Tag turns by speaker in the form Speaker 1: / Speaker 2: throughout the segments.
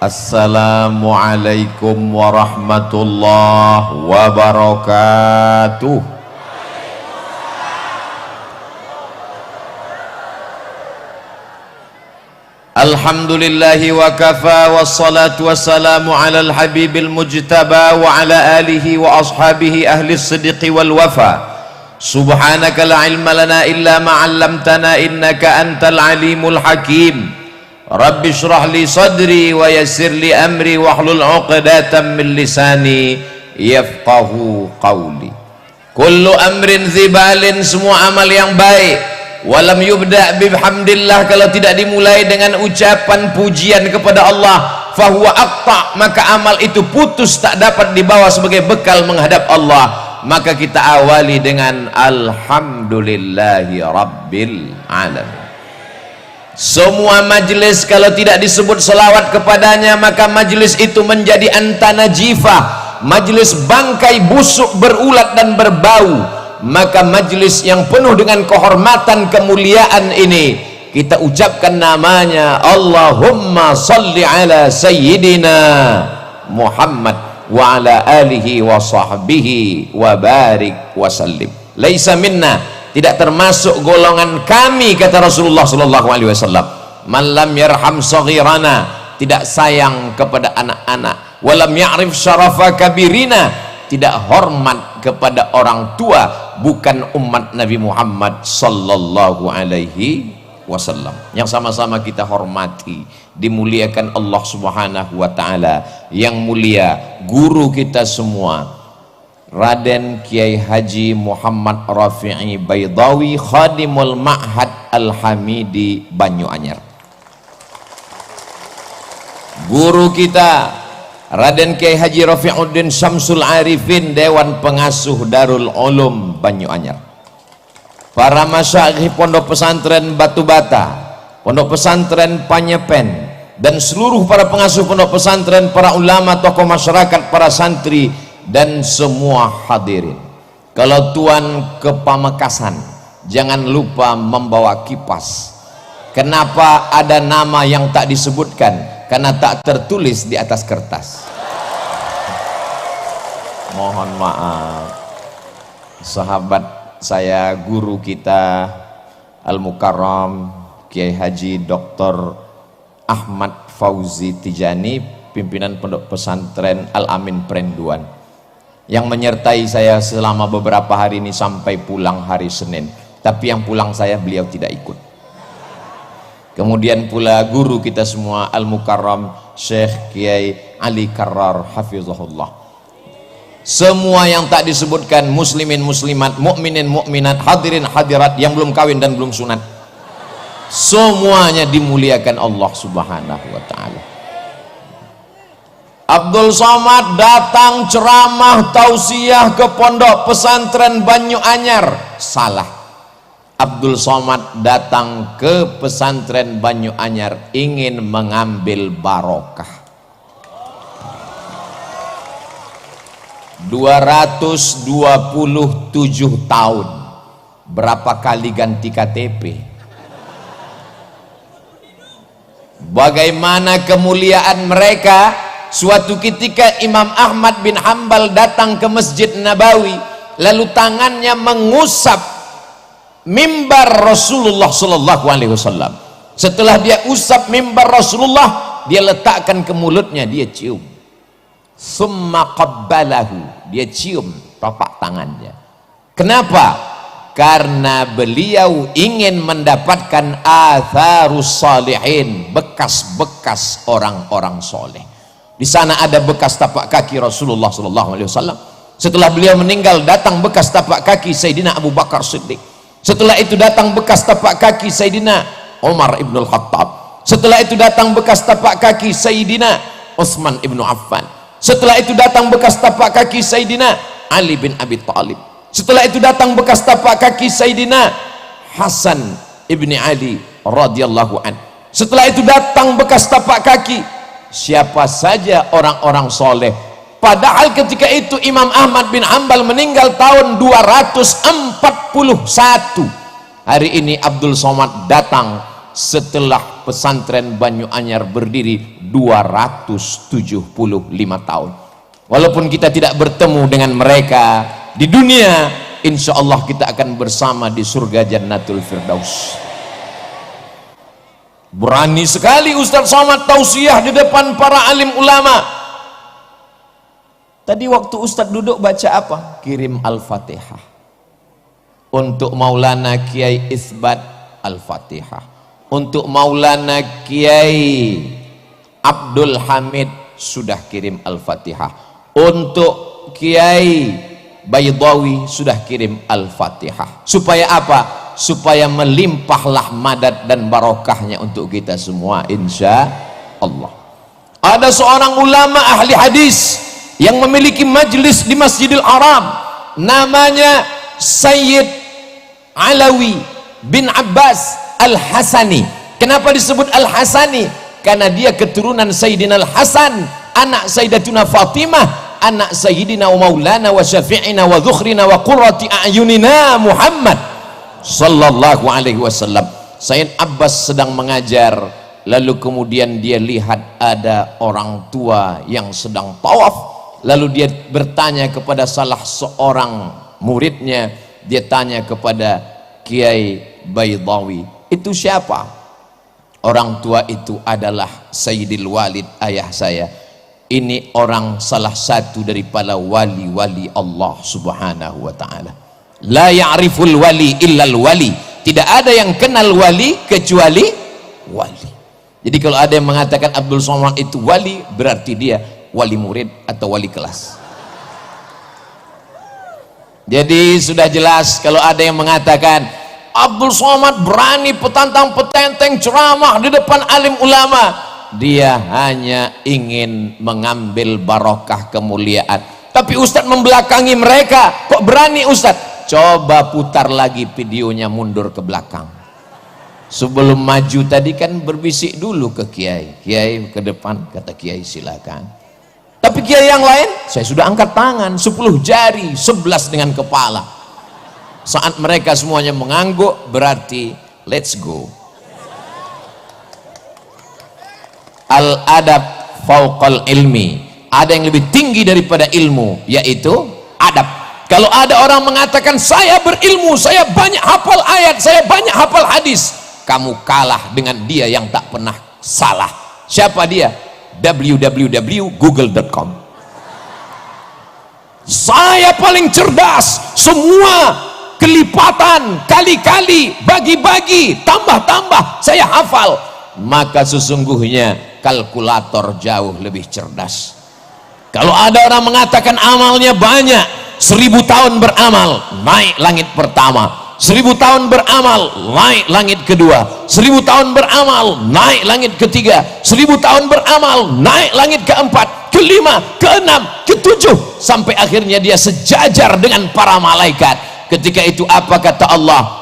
Speaker 1: Assalamualaikum warahmatullahi wabarakatuh. Alhamdulillahi wa kafa, wassalatu wassalamu ala al-habibil mujtaba wa ala alihi wa ashabihi ahli siddiqi wal wafa. Subhanaka la ilma lana illa ma 'allamtana innaka antal alimul hakim. Rabbi shrah li sadri wa yassir li amri wahlul 'uqdatam min lisani yafqahu qawli. Kullu amrin zibalin, semua amal yang baik, walam yubda' bihamdillah, kalau tidak dimulai dengan ucapan pujian kepada Allah, fahuwa aqta', maka amal itu putus, tak dapat dibawa sebagai bekal menghadap Allah. Maka kita awali dengan alhamdulillahi rabbil alamin. Semua majlis kalau tidak disebut selawat kepadanya, maka majlis itu menjadi antana jifah, majlis bangkai busuk berulat dan berbau. Maka majlis yang penuh dengan kehormatan kemuliaan ini kita ucapkan namanya Allahumma salli ala sayyidina Muhammad wa ala alihi wa sahbihi wa barik wa sallim. Laisa minna, tidak termasuk golongan kami, kata Rasulullah sallallahu alaihi wasallam, man lam yarham saghirana, tidak sayang kepada anak-anak, walam ya'rif syarafa kabirina, tidak hormat kepada orang tua, bukan umat Nabi Muhammad sallallahu alaihi wasallam. Yang sama-sama kita hormati, dimuliakan Allah subhanahu wa ta'ala. Yang mulia guru kita semua, Raden Kiai Haji Muhammad Rafi'i Baydawi, Khadimul Ma'had Al-Hamidi Banyuanyar. Guru kita Raden Kiai Haji Rafi'uddin Syamsul Arifin, Dewan Pengasuh Darul Ulum Banyuanyar. Para masyayikh Pondok Pesantren Batu Bata, Pondok Pesantren Panyepen, dan seluruh para pengasuh pondok pesantren, para ulama, tokoh masyarakat, para santri, dan semua hadirin. Kalau tuan ke Pamekasan, jangan lupa membawa kipas. Kenapa ada nama yang tak disebutkan? Karena tak tertulis di atas kertas. Mohon maaf, sahabat saya, guru kita Al-Mukarram Kiai Haji Dr. Ahmad Fauzi Tijani, pimpinan Pondok Pesantren Al-Amin Prenduan, yang menyertai saya selama beberapa hari ini sampai pulang hari Senin. Tapi yang pulang saya, beliau tidak ikut. Kemudian pula guru kita semua Al-Mukarram Syekh Kiai Ali Karrar hafizahullah. Semua yang tak disebutkan, muslimin muslimat, mukminin mukminat, hadirin hadirat yang belum kawin dan belum sunat, semuanya dimuliakan Allah subhanahu wa ta'ala. Abdul Somad datang ceramah tausiah ke Pondok Pesantren Banyuanyar. Salah. Abdul Somad datang ke Pesantren Banyuanyar ingin mengambil barokah. 227 tahun, berapa kali ganti KTP? Bagaimana kemuliaan mereka? Suatu ketika Imam Ahmad bin Hanbal datang ke Masjid Nabawi, lalu tangannya mengusap mimbar Rasulullah sallallahu alaihi wasallam. Setelah dia usap mimbar Rasulullah, dia letakkan ke mulutnya, dia cium. Summa qabbalahu, dia cium telapak tangannya. Kenapa? Karena beliau ingin mendapatkan atharus salihin, bekas-bekas orang-orang soleh. Di sana ada bekas tapak kaki Rasulullah sallallahu alaihi wasallam. Setelah beliau meninggal, datang bekas tapak kaki Sayyidina Abu Bakar Siddiq. Setelah itu datang bekas tapak kaki Sayyidina Umar ibn al-Khattab. Setelah itu datang bekas tapak kaki Sayyidina Utsman ibn Affan. Setelah itu datang bekas tapak kaki Sayyidina Ali bin Abi Thalib. Setelah itu datang bekas tapak kaki Sayyidina Hasan ibni Ali radhiyallahu an. Setelah itu datang bekas tapak kaki siapa saja orang-orang soleh. Padahal ketika itu Imam Ahmad bin Hanbal meninggal tahun 241. Hari ini Abdul Somad datang setelah pesantren Banyu Anyar berdiri 275 tahun. Walaupun kita tidak bertemu dengan mereka di dunia, insya Allah kita akan bersama di surga Jannatul Firdaus. Berani sekali Ustaz Somad tausiah di depan para alim ulama. Tadi waktu Ustaz duduk baca apa? Kirim Al-Fatihah. Untuk Maulana Kiai Isbat Al-Fatihah. Untuk Maulana Kiai Abdul Hamid sudah kirim Al-Fatihah. Untuk Kiai Baydawi sudah kirim Al-Fatihah. Supaya apa? Supaya melimpahlah madad dan barokahnya untuk kita semua, insya Allah. Ada seorang ulama ahli hadis yang memiliki majlis di Masjidil Haram, namanya Sayyid Alawi bin Abbas Al-Hasani. Kenapa disebut Al-Hasani? Karena dia keturunan Sayyidina Al-Hasan, anak Sayyidatuna Fatimah, anak Sayyidina wa Maulana wa Syafi'ina wa Dhukhrina wa Qurrati A'yunina Muhammad sallallahu alaihi wasallam. Sayyid Abbas sedang mengajar, lalu kemudian dia lihat ada orang tua yang sedang tawaf. Lalu dia bertanya kepada salah seorang muridnya, dia tanya kepada Kiai Baydawi, itu siapa? Orang tua itu adalah Sayyidil Walid, ayah saya. Ini orang salah satu daripada wali-wali Allah subhanahu wa ta'ala. La ya'riful wali illal wali. Tidak ada yang kenal wali kecuali wali. Jadi kalau ada yang mengatakan Abdul Somad itu wali, berarti dia wali murid atau wali kelas. Jadi sudah jelas kalau ada yang mengatakan Abdul Somad berani petantang petenteng ceramah di depan alim ulama, dia hanya ingin mengambil barokah kemuliaan. Tapi Ustadz membelakangi mereka. Kok berani Ustadz? Coba putar lagi videonya, mundur ke belakang. Sebelum maju tadi kan berbisik dulu ke Kiai. Kiai ke depan, kata Kiai silakan. Tapi Kiai yang lain, saya sudah angkat tangan 10 jari, 11 dengan kepala. Saat mereka semuanya mengangguk, berarti let's go. Al-adab fauqal ilmi. Ada yang lebih tinggi daripada ilmu, yaitu adab. Kalau ada orang mengatakan saya berilmu, saya banyak hafal ayat, saya banyak hafal hadis, kamu kalah dengan dia yang tak pernah salah. Siapa dia? www.google.com. Saya paling cerdas, semua kelipatan, kali-kali, bagi-bagi, tambah-tambah, saya hafal. Maka sesungguhnya kalkulator jauh lebih cerdas. Kalau ada orang mengatakan amalnya banyak, 1000 tahun beramal, naik langit pertama. 1000 tahun beramal, naik langit kedua. 1000 tahun beramal, naik langit ketiga. 1000 tahun beramal, naik langit keempat, kelima, keenam, ketujuh, sampai akhirnya dia sejajar dengan para malaikat. Ketika itu apa kata Allah?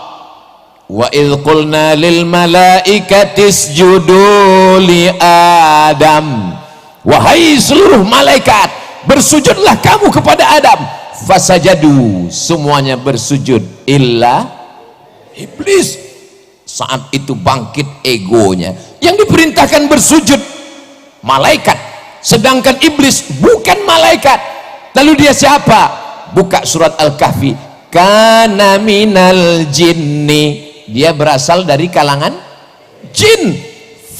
Speaker 1: Wa idh qulna lil malaikati isjudu li Adam. Wahai seluruh malaikat, bersujudlah kamu kepada Adam. Fasajadu, semuanya bersujud illa iblis. Saat itu bangkit egonya, yang diperintahkan bersujud malaikat, sedangkan iblis bukan malaikat. Lalu dia siapa? Buka surat Al-Kahfi, kana minal jinni, dia berasal dari kalangan jin.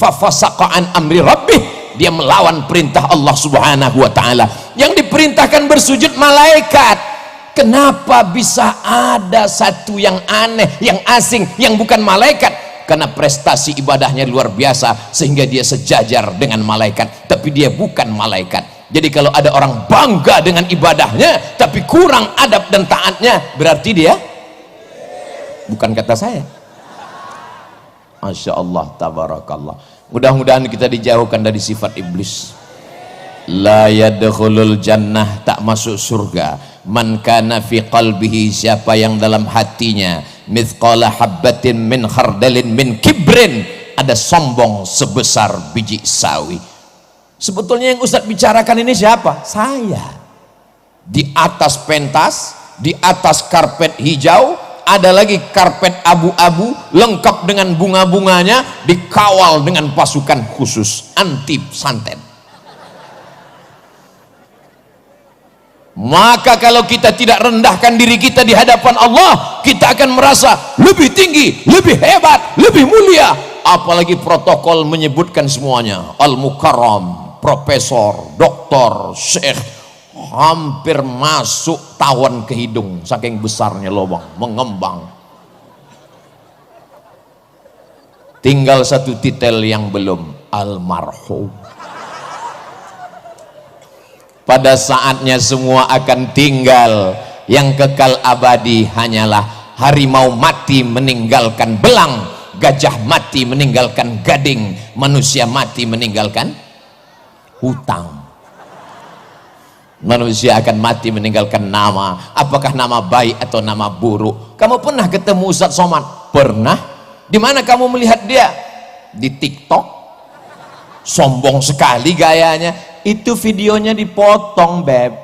Speaker 1: Fafasaqa an amri rabbih, dia melawan perintah Allah subhanahu wa ta'ala. Yang diperintahkan bersujud malaikat. Kenapa bisa ada satu yang aneh, yang asing, yang bukan malaikat? Karena prestasi ibadahnya luar biasa sehingga dia sejajar dengan malaikat, tapi dia bukan malaikat. Jadi kalau ada orang bangga dengan ibadahnya tapi kurang adab dan taatnya, berarti dia bukan kata saya. Masya Allah, tabarakallah. Mudah-mudahan kita dijauhkan dari sifat iblis. La yadkhulul jannah, tak masuk surga, man kana fi qalbihi, siapa yang dalam hatinya mithqala habbatin min khardalin min kibrin, ada sombong sebesar biji sawi. Sebetulnya yang Ustadz bicarakan ini siapa? Saya. Di atas pentas, di atas karpet hijau, ada lagi karpet abu-abu lengkap dengan bunga-bunganya, dikawal dengan pasukan khusus anti santet. Maka kalau kita tidak rendahkan diri kita di hadapan Allah, kita akan merasa lebih tinggi, lebih hebat, lebih mulia. Apalagi protokol menyebutkan semuanya, al-mukarram, profesor, doktor, syekh, hampir masuk tawon ke hidung saking besarnya lubang, mengembang. Tinggal satu titel yang belum, almarhum. Pada saatnya semua akan tinggal, yang kekal abadi hanyalah harimau mati meninggalkan belang, gajah mati meninggalkan gading, manusia mati meninggalkan hutang. Manusia akan mati meninggalkan nama, apakah nama baik atau nama buruk. Kamu pernah ketemu Ustadz Somad? Pernah. Di mana kamu melihat dia? Di TikTok. Sombong sekali gayanya. Itu videonya dipotong, beb.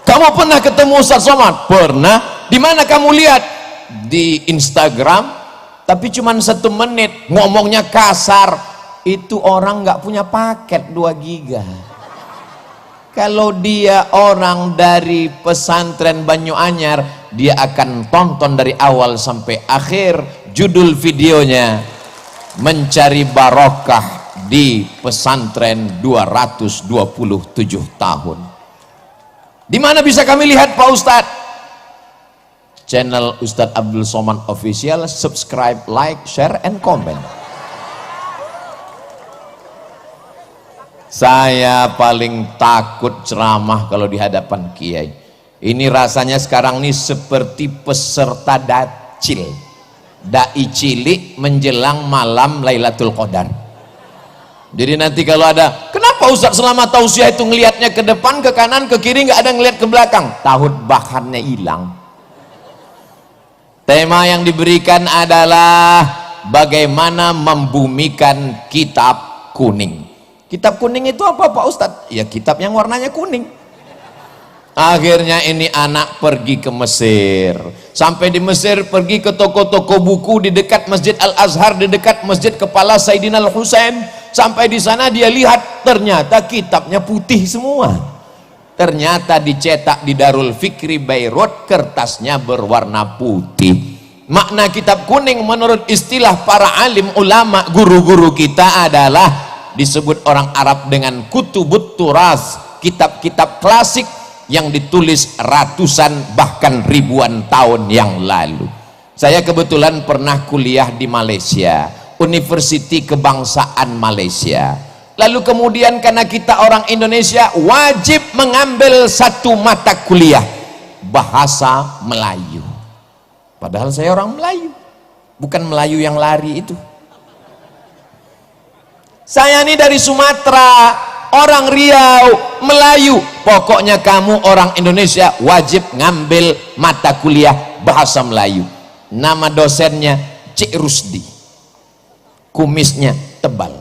Speaker 1: Kamu pernah ketemu Ustadz Somad? Pernah. Di mana kamu lihat? Di Instagram, tapi cuma 1 menit, ngomongnya kasar. Itu orang nggak punya paket 2 giga. Kalau dia orang dari pesantren Banyu Anyar, dia akan tonton dari awal sampai akhir. Judul videonya, mencari barokah di pesantren 227 tahun. Di mana bisa kami lihat Pak Ustadz? Channel Ustadz Abdul Somad Official. Subscribe, like, share, and comment. Saya paling takut ceramah kalau di hadapan kiai. Ini rasanya sekarang ini seperti peserta dacil, dai cilik menjelang malam Lailatul Qadar. Jadi nanti kalau ada, kenapa Ustaz selama tausiah itu ngelihatnya ke depan, ke kanan, ke kiri, nggak ada ngelihat ke belakang? Tahun bahannya hilang. Tema yang diberikan adalah bagaimana membumikan kitab kuning. Kitab kuning itu apa Pak Ustadz? Ya kitab yang warnanya kuning. Akhirnya ini anak pergi ke Mesir. Sampai di Mesir pergi ke toko-toko buku di dekat Masjid Al-Azhar, di dekat Masjid Kepala Sayyidina Al-Husain. Sampai di sana dia lihat ternyata kitabnya putih semua. Ternyata dicetak di Darul Fikri Beirut, kertasnya berwarna putih. Makna kitab kuning menurut istilah para alim ulama, guru-guru kita adalah disebut orang Arab dengan kutubut turas, kitab-kitab klasik yang ditulis ratusan bahkan ribuan tahun yang lalu. Saya kebetulan pernah kuliah di Malaysia, Universiti Kebangsaan Malaysia. Lalu kemudian karena kita orang Indonesia wajib mengambil satu mata kuliah bahasa Melayu. Padahal saya orang Melayu, bukan Melayu yang lari itu. Saya ini dari Sumatera, orang Riau, Melayu. Pokoknya kamu orang Indonesia wajib ngambil mata kuliah bahasa Melayu. Nama dosennya Cik Rusdi. Kumisnya tebal.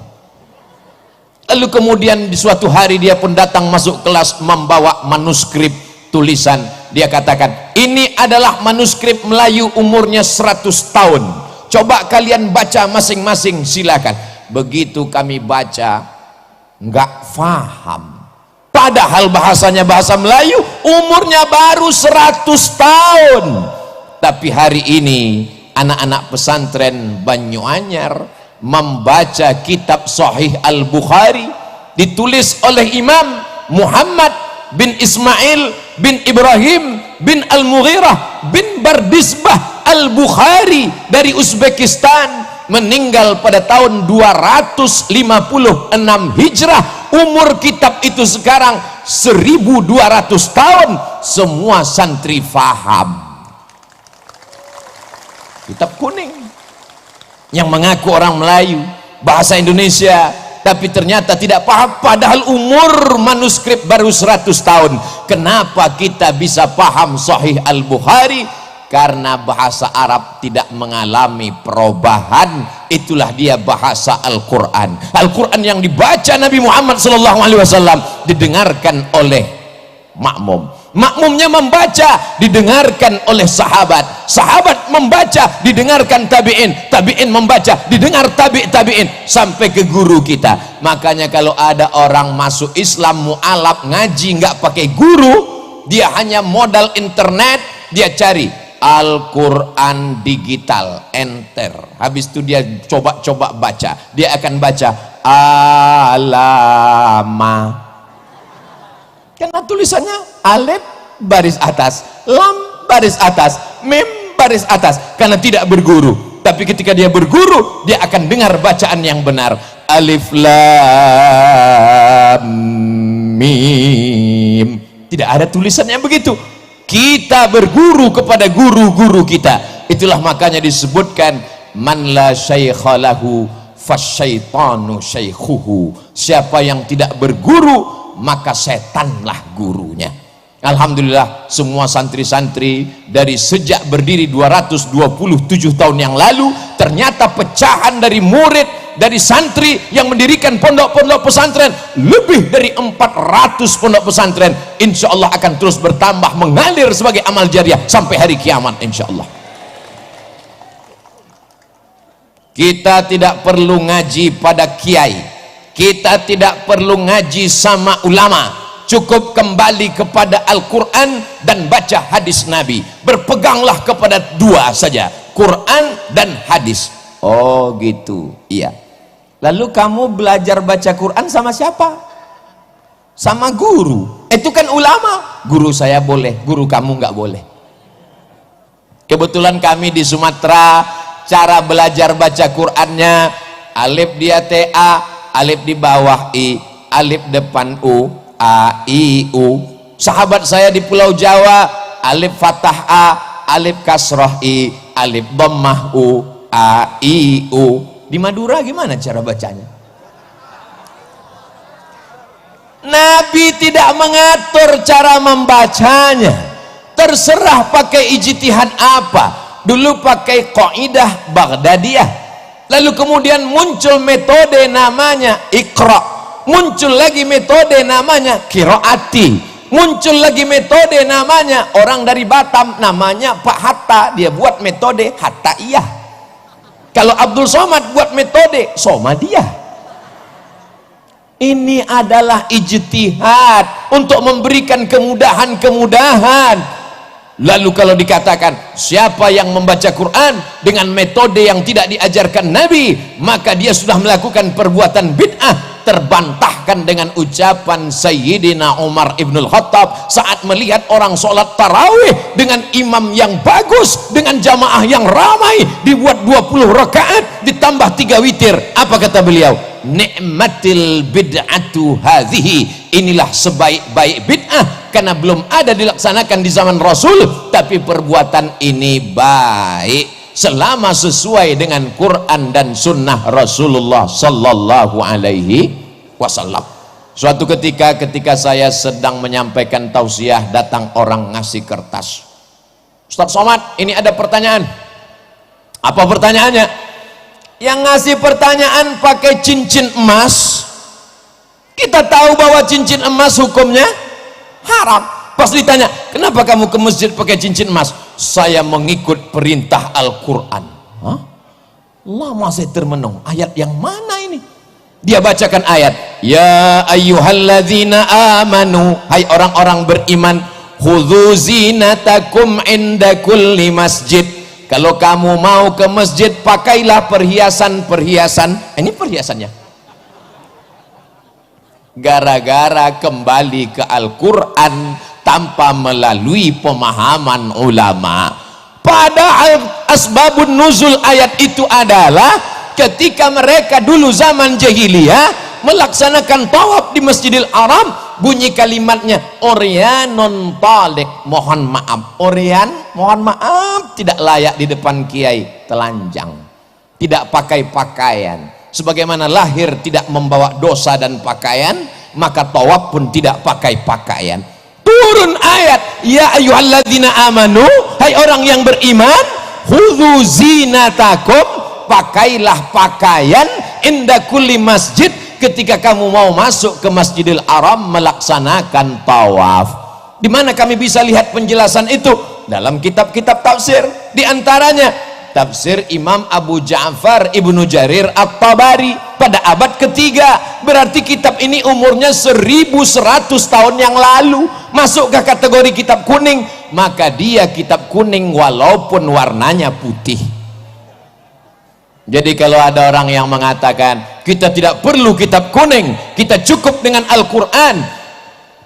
Speaker 1: Lalu kemudian di suatu hari dia pun datang masuk kelas membawa manuskrip tulisan. Dia katakan, ini adalah manuskrip Melayu umurnya 100 tahun. Coba kalian baca masing-masing, silakan. Begitu kami baca, nggak faham. Padahal bahasanya bahasa Melayu, umurnya baru 100 tahun. Tapi hari ini anak-anak pesantren Banyu Anyar membaca kitab Sahih Al-Bukhari, ditulis oleh Imam Muhammad bin Ismail bin Ibrahim bin Al-Mughirah bin Bardisbah Al-Bukhari dari Uzbekistan, meninggal pada tahun 256 Hijrah. Umur kitab itu sekarang 1200 tahun. Semua santri faham. Kitab kuning yang mengaku orang Melayu, bahasa Indonesia, tapi ternyata tidak paham, padahal umur manuskrip baru 100 tahun. Kenapa kita bisa paham Sahih Al-Bukhari? Karena bahasa Arab tidak mengalami perubahan. Itulah dia bahasa Al-Quran. Al-Quran yang dibaca Nabi Muhammad SAW didengarkan oleh makmum. makmumnya membaca didengarkan oleh sahabat, sahabat membaca didengarkan tabi'in, tabi'in membaca didengar tabi'in sampai ke guru kita. Makanya kalau ada orang masuk Islam mu'alaf ngaji nggak pakai guru, dia hanya modal internet, dia cari Al-Quran digital, enter, habis itu dia coba-coba baca, dia akan baca alama, karena tulisannya alif baris atas, lam baris atas, mim baris atas, karena tidak berguru. Tapi ketika dia berguru, dia akan dengar bacaan yang benar, alif lam mim, tidak ada tulisannya begitu. Kita berguru kepada guru-guru kita. Itulah makanya disebutkan man la syaikha lahu fasyaitanu syaikhuhu, siapa yang tidak berguru maka setanlah gurunya. Alhamdulillah semua santri-santri dari sejak berdiri 227 tahun yang lalu, ternyata pecahan dari murid, dari santri yang mendirikan pondok-pondok pesantren, lebih dari 400 pondok pesantren, insya Allah akan terus bertambah, mengalir sebagai amal jariah sampai hari kiamat insya Allah. Kita tidak perlu ngaji pada kiai, kita tidak perlu ngaji sama ulama, cukup kembali kepada Al-Quran dan baca hadis Nabi. Berpeganglah kepada dua saja, Quran dan hadis. Oh gitu, iya. Lalu kamu belajar baca Quran sama siapa? Sama guru. Itu kan ulama. Guru saya boleh, guru kamu nggak boleh. Kebetulan kami di Sumatera, cara belajar baca Qurannya, alif di TA, alif di bawah I, alif depan U, A, I, U. Sahabat saya di Pulau Jawa, alif fathah A, alif kasroh I, alif dhammah U, A, I, U. Di Madura gimana cara bacanya? Nabi tidak mengatur cara membacanya, terserah pakai ijtihad apa. Dulu pakai qaidah Baghdadiyah, lalu kemudian muncul metode namanya Iqra, muncul lagi metode namanya Qiraati, muncul lagi metode namanya orang dari Batam namanya Pak Hatta, dia buat metode Hattaiyah. Kalau Abdul Somad buat metode Somadiyah. Ini adalah ijtihad untuk memberikan kemudahan-kemudahan. Lalu kalau dikatakan siapa yang membaca Quran dengan metode yang tidak diajarkan Nabi, maka dia sudah melakukan perbuatan bid'ah. Terbantahkan dengan ucapan Sayyidina Umar Ibnul Khattab saat melihat orang sholat tarawih dengan imam yang bagus, dengan jamaah yang ramai, dibuat 20 rakaat ditambah 3 witir. Apa kata beliau? Ni'matil bid'atu hadhihi, inilah sebaik-baik bid'ah, karena belum ada dilaksanakan di zaman Rasul, tapi perbuatan ini baik selama sesuai dengan Quran dan sunnah Rasulullah sallallahu alaihi wasallam. Suatu ketika saya sedang menyampaikan tausiah, datang orang ngasih kertas. Ustaz Somad, ini ada pertanyaan. Apa pertanyaannya? Yang ngasih pertanyaan pakai cincin emas. Kita tahu bahwa cincin emas hukumnya haram. Pas ditanya, kenapa kamu ke masjid pakai cincin emas? Saya mengikut perintah Al-Quran. Lama saya termenung, ayat yang mana ini? Dia bacakan ayat, ya ayyuhalladzina amanu, hai orang-orang beriman, khudzu zinatakum inda kulli masjid. Kalau kamu mau ke masjid, pakailah perhiasan-perhiasan. Ini perhiasannya. Gara-gara kembali ke Al-Quran tanpa melalui pemahaman ulama. Padahal asbabun nuzul ayat itu adalah ketika mereka dulu zaman jahiliyah melaksanakan tawaf di Masjidil Haram, bunyi kalimatnya oryanon talik, mohon maaf. Oryan, mohon maaf, tidak layak di depan kiai, telanjang, tidak pakai pakaian. Sebagaimana lahir tidak membawa dosa dan pakaian, maka tawaf pun tidak pakai pakaian. Turun ayat, ya ayyuhalladzina amanu, hai orang yang beriman, khudzu zinatakum, pakailah pakaian inda kulli masjid, ketika kamu mau masuk ke Masjidil Haram melaksanakan tawaf. Di mana kami bisa lihat penjelasan itu? Dalam kitab-kitab tafsir. Di antaranya tafsir Imam Abu Ja'far Ibnu Jarir At-Tabari pada abad ketiga. Berarti kitab ini umurnya 1100 tahun yang lalu. Masuk ke kategori kitab kuning. Maka dia kitab kuning walaupun warnanya putih. Jadi kalau ada orang yang mengatakan kita tidak perlu kitab kuning, kita cukup dengan Al-Quran,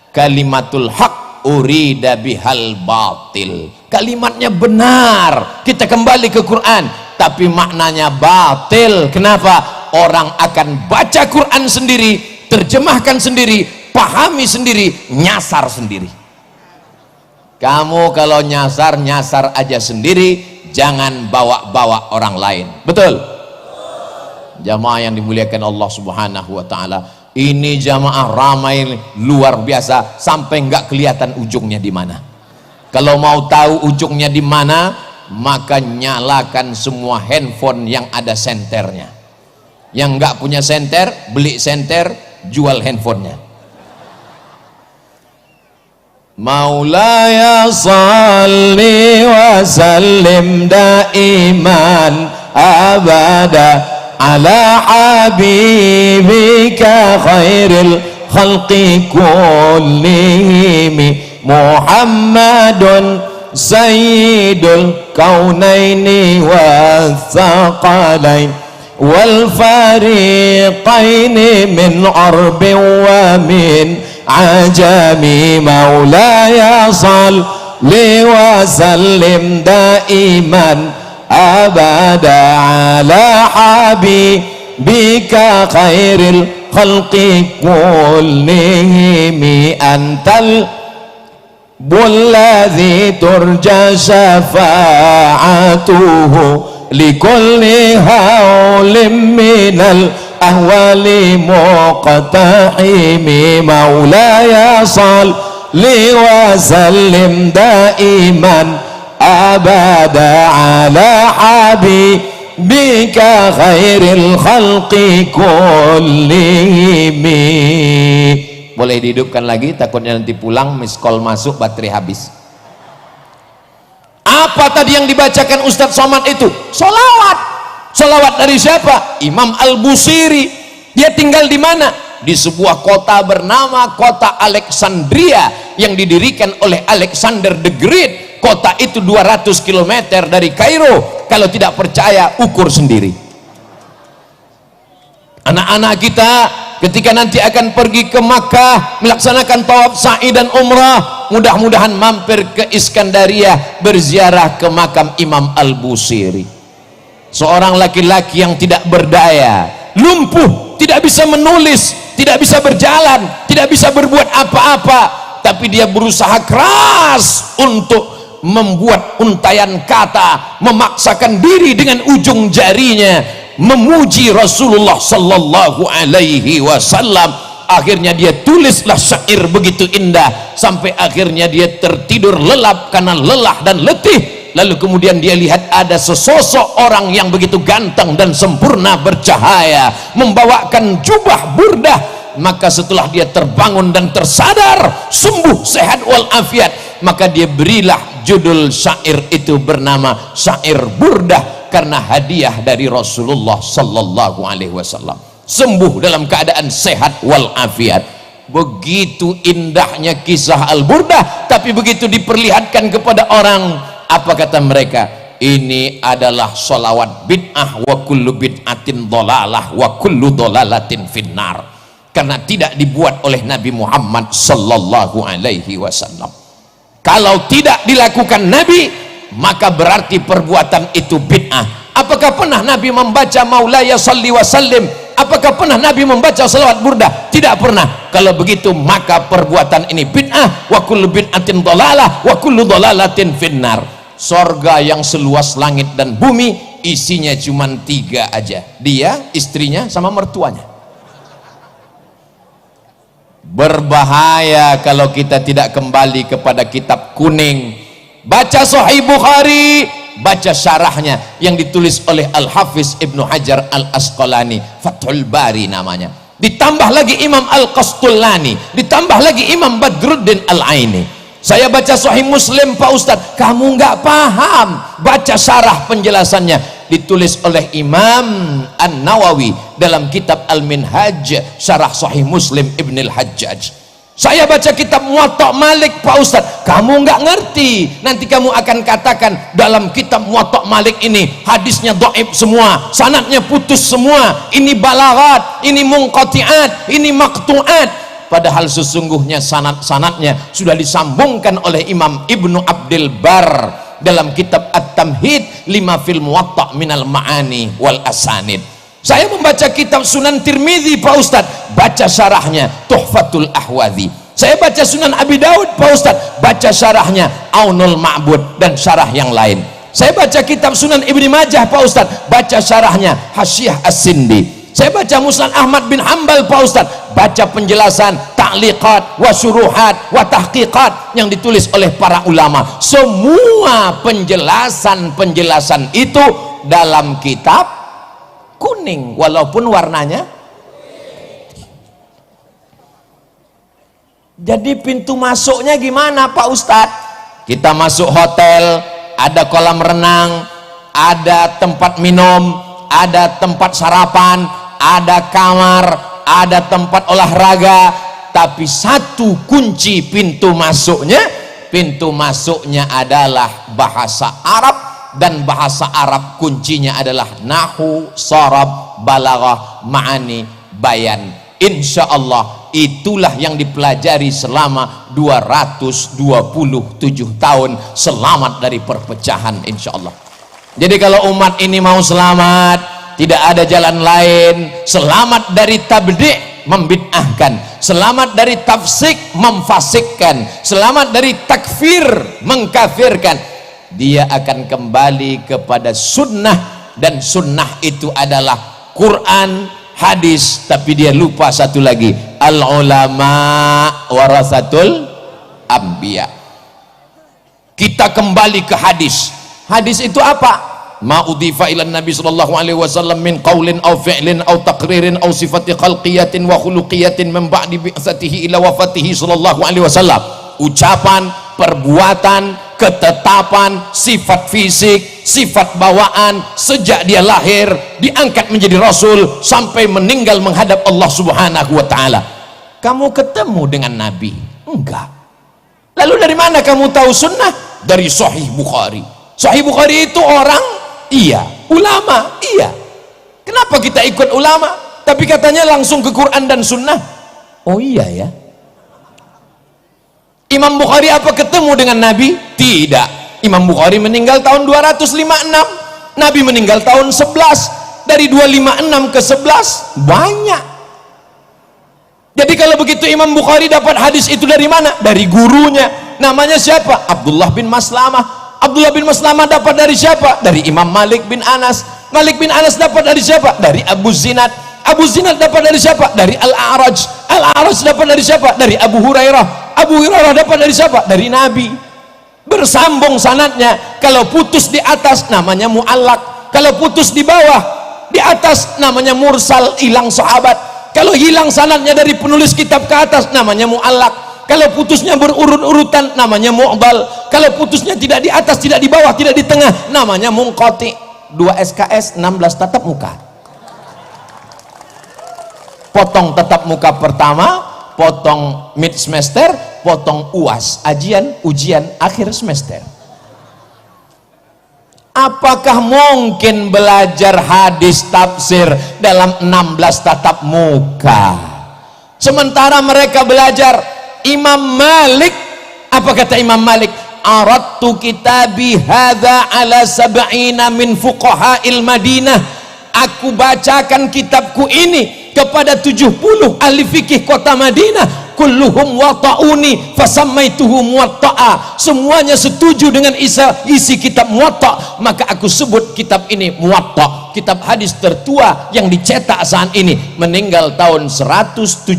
Speaker 1: kalimatul haq urida bihal batil, kalimatnya benar, kita kembali ke Quran, tapi maknanya batil. Kenapa? Orang akan baca Quran sendiri, terjemahkan sendiri, pahami sendiri, nyasar sendiri. Kamu kalau nyasar, nyasar aja sendiri, jangan bawa-bawa orang lain. Betul? Jamaah yang dimuliakan Allah Subhanahu wa taala, ini jamaah ramai luar biasa sampai nggak kelihatan ujungnya di mana. Kalau mau tahu ujungnya di mana, maka nyalakan semua handphone yang ada senternya. Yang nggak punya senter, beli senter, jual handphonenya. Maulaya salli wa sallim daiman abada ala habibika khairil khalqi kullihim Muhammadun sayyidul kaunaini wathaqalain wal fariqaini min arbin wa min ajami. Maulaya salli wa sallim daiman abada ala habibika khairil khalqi kullihim antal bulladhi turja syafa'atuhu likulli hawlim minal ahwali muqtahimi. Maulaya salli wa sallim daiman abada ala habibika khairil khalqi kullihimi. Boleh dihidupkan lagi, takutnya nanti pulang miss call masuk baterai habis. Apa tadi yang dibacakan Ustadz Somad itu? Solawat. Solawat dari siapa? Imam Al-Busiri. Dia tinggal di mana? Di sebuah kota bernama kota Alexandria yang didirikan oleh Alexander the Great. Kota itu 200 km dari Kairo. Kalau tidak percaya, ukur sendiri. Anak-anak kita ketika nanti akan pergi ke Makkah melaksanakan tawaf sa'i dan umrah, mudah-mudahan mampir ke Iskandaria berziarah ke makam Imam Al-Busiri. Seorang laki-laki yang tidak berdaya, lumpuh, tidak bisa menulis, tidak bisa berjalan, tidak bisa berbuat apa-apa, tapi dia berusaha keras untuk membuat untayan kata, memaksakan diri dengan ujung jarinya memuji Rasulullah sallallahu alaihi wasallam. Akhirnya dia tulislah syair begitu indah sampai akhirnya dia tertidur lelap karena lelah dan letih. Lalu kemudian dia lihat ada sesosok orang yang begitu ganteng dan sempurna bercahaya membawakan jubah burdah. Maka setelah dia terbangun dan tersadar, sembuh sehat walafiat, maka dia berilah judul syair itu bernama syair burdah, karena hadiah dari Rasulullah sallallahu alaihi wasallam. Sembuh dalam keadaan sehat walafiat. Begitu indahnya kisah Al-Burdah, tapi begitu diperlihatkan kepada orang, apa kata mereka? Ini adalah sholawat bid'ah, wa kullu bid'atin dhalalah wa kullu dhalalatin finnar. Karena tidak dibuat oleh Nabi Muhammad sallallahu alaihi wasallam. Kalau tidak dilakukan Nabi, maka berarti perbuatan itu bid'ah. Apakah pernah Nabi membaca Maulaya salli wa sallim? Apakah pernah Nabi membaca salawat burdah? Tidak pernah. Kalau begitu maka perbuatan ini bid'ah. Wa kullu bid'atin dhalalah wa kullu dhalalatin finnar. Sorga yang seluas langit dan bumi isinya cuma 3 aja, dia, istrinya, sama mertuanya. Berbahaya kalau kita tidak kembali kepada kitab kuning. Baca Sahih Bukhari, baca syarahnya yang ditulis oleh Al-Hafiz Ibnu Hajar Al-Asqalani, Fathul Bari namanya. Ditambah lagi Imam Al-Qastulani, ditambah lagi Imam Badruddin Al-Aini. Saya baca Sahih Muslim Pak Ustadz, kamu nggak paham, baca syarah penjelasannya, ditulis oleh Imam An-Nawawi dalam kitab Al-Minhaj syarah Sahih Muslim Ibn Al-Hajjaj. Saya baca kitab Muwatta Malik Pak Ustadz, kamu nggak ngerti, nanti kamu akan katakan dalam kitab Muwatta Malik ini hadisnya dhaif semua, sanadnya putus semua, ini balaghat, ini munqati'at, ini maqtu'at. Padahal sesungguhnya sanad-sanadnya sudah disambungkan oleh Imam Ibnu Abdul Bar dalam kitab At-Tamhid lima fil Muwatta minal ma'ani wal asanid. Saya membaca kitab Sunan Tirmidzi Pak Ustadz, baca syarahnya Tuhfatul Ahwadhi. Saya baca Sunan Abi Daud Pak Ustadz, baca syarahnya Aunul Ma'bud dan syarah yang lain. Saya baca kitab Sunan Ibnu Majah Pak Ustadz, baca syarahnya Hasyiah As-Sindi. Saya baca Musnad Ahmad bin Hambal Pak Ustadz, baca penjelasan ta'liqat wa syuruhat wa tahqiqat yang ditulis oleh para ulama. Semua penjelasan-penjelasan itu dalam kitab kuning walaupun warnanya. Jadi pintu masuknya gimana Pak Ustadz? Kita masuk hotel, ada kolam renang, ada tempat minum, ada tempat sarapan, ada kamar, ada tempat olahraga, tapi satu kunci pintu masuknya adalah bahasa Arab, dan bahasa Arab kuncinya adalah nahu, sarab, balaghah, ma'ani, bayan. Insya Allah itulah yang dipelajari selama 227 tahun, selamat dari perpecahan insya Allah. Jadi kalau umat ini mau selamat, tidak ada jalan lain, selamat dari tabdi' membid'ahkan, selamat dari tafsik memfasikkan, selamat dari takfir mengkafirkan. Dia akan kembali kepada sunnah, dan sunnah itu adalah Quran, hadis. Tapi dia lupa satu lagi, al ulama warasatul anbiya. Kita kembali ke hadis. Hadis itu apa? Ma udhifa ila Nabi sallallahu alaihi wasallam min qaulin aw fi'lin aw taqririn aw sifati khalqiyatin wa khuluqiyatin min ba'di bi'tsatihi ila wafatihi sallallahu alaihi wasallam. Ucapan, perbuatan, ketetapan, sifat fisik, sifat bawaan sejak dia lahir, diangkat menjadi rasul sampai meninggal menghadap Allah Subhanahu wa taala. Kamu ketemu dengan Nabi? Enggak. Lalu dari mana kamu tahu sunnah? Dari Sahih Bukhari. Sahih Bukhari itu orang? Iya. Ulama? Iya. Kenapa kita ikut ulama? Tapi katanya langsung ke Quran dan sunnah. Oh iya ya. Imam Bukhari apa ketemu dengan Nabi? Tidak. Imam Bukhari meninggal tahun 256, Nabi meninggal tahun 11. Dari 256 ke 11 banyak. Jadi kalau begitu Imam Bukhari dapat hadis itu dari mana? Dari gurunya. Namanya siapa? Abdullah bin Maslamah. Abdullah bin Maslamah dapat dari siapa? Dari Imam Malik bin Anas. Malik bin Anas dapat dari siapa? Dari Abu Zinad. Abu Zinad dapat dari siapa? Dari Al-A'raj. Al-A'raj dapat dari siapa? Dari Abu Hurairah. Abu Hurairah dapat dari siapa? Dari Nabi. Bersambung sanadnya. Kalau putus di atas namanya mu'allaq, kalau putus di bawah di atas namanya mursal, hilang sahabat. Kalau hilang sanadnya dari penulis kitab ke atas namanya mu'allaq. Kalau putusnya berurut-urutan namanya mu'dal. Kalau putusnya tidak di atas, tidak di bawah, tidak di tengah namanya munqati. 2 SKS 16 tatap muka. Potong tatap muka pertama, potong mid semester, potong UAS, ujian akhir semester. Apakah mungkin belajar hadis tafsir dalam 16 tatap muka? Sementara mereka belajar Imam Malik. Apa kata Imam Malik? Aradtu kitabi hadza ala sab'ina min fuqaha'il Madinah. Aku bacakan kitabku ini kepada 70 ahli fikih kota Madinah. Kulluhum wata'uni fasammaituhu muwatta'a. Semuanya setuju dengan isi kitab Muwatta, maka aku sebut kitab ini Muwatta, kitab hadis tertua yang dicetak saat ini. Meninggal tahun 179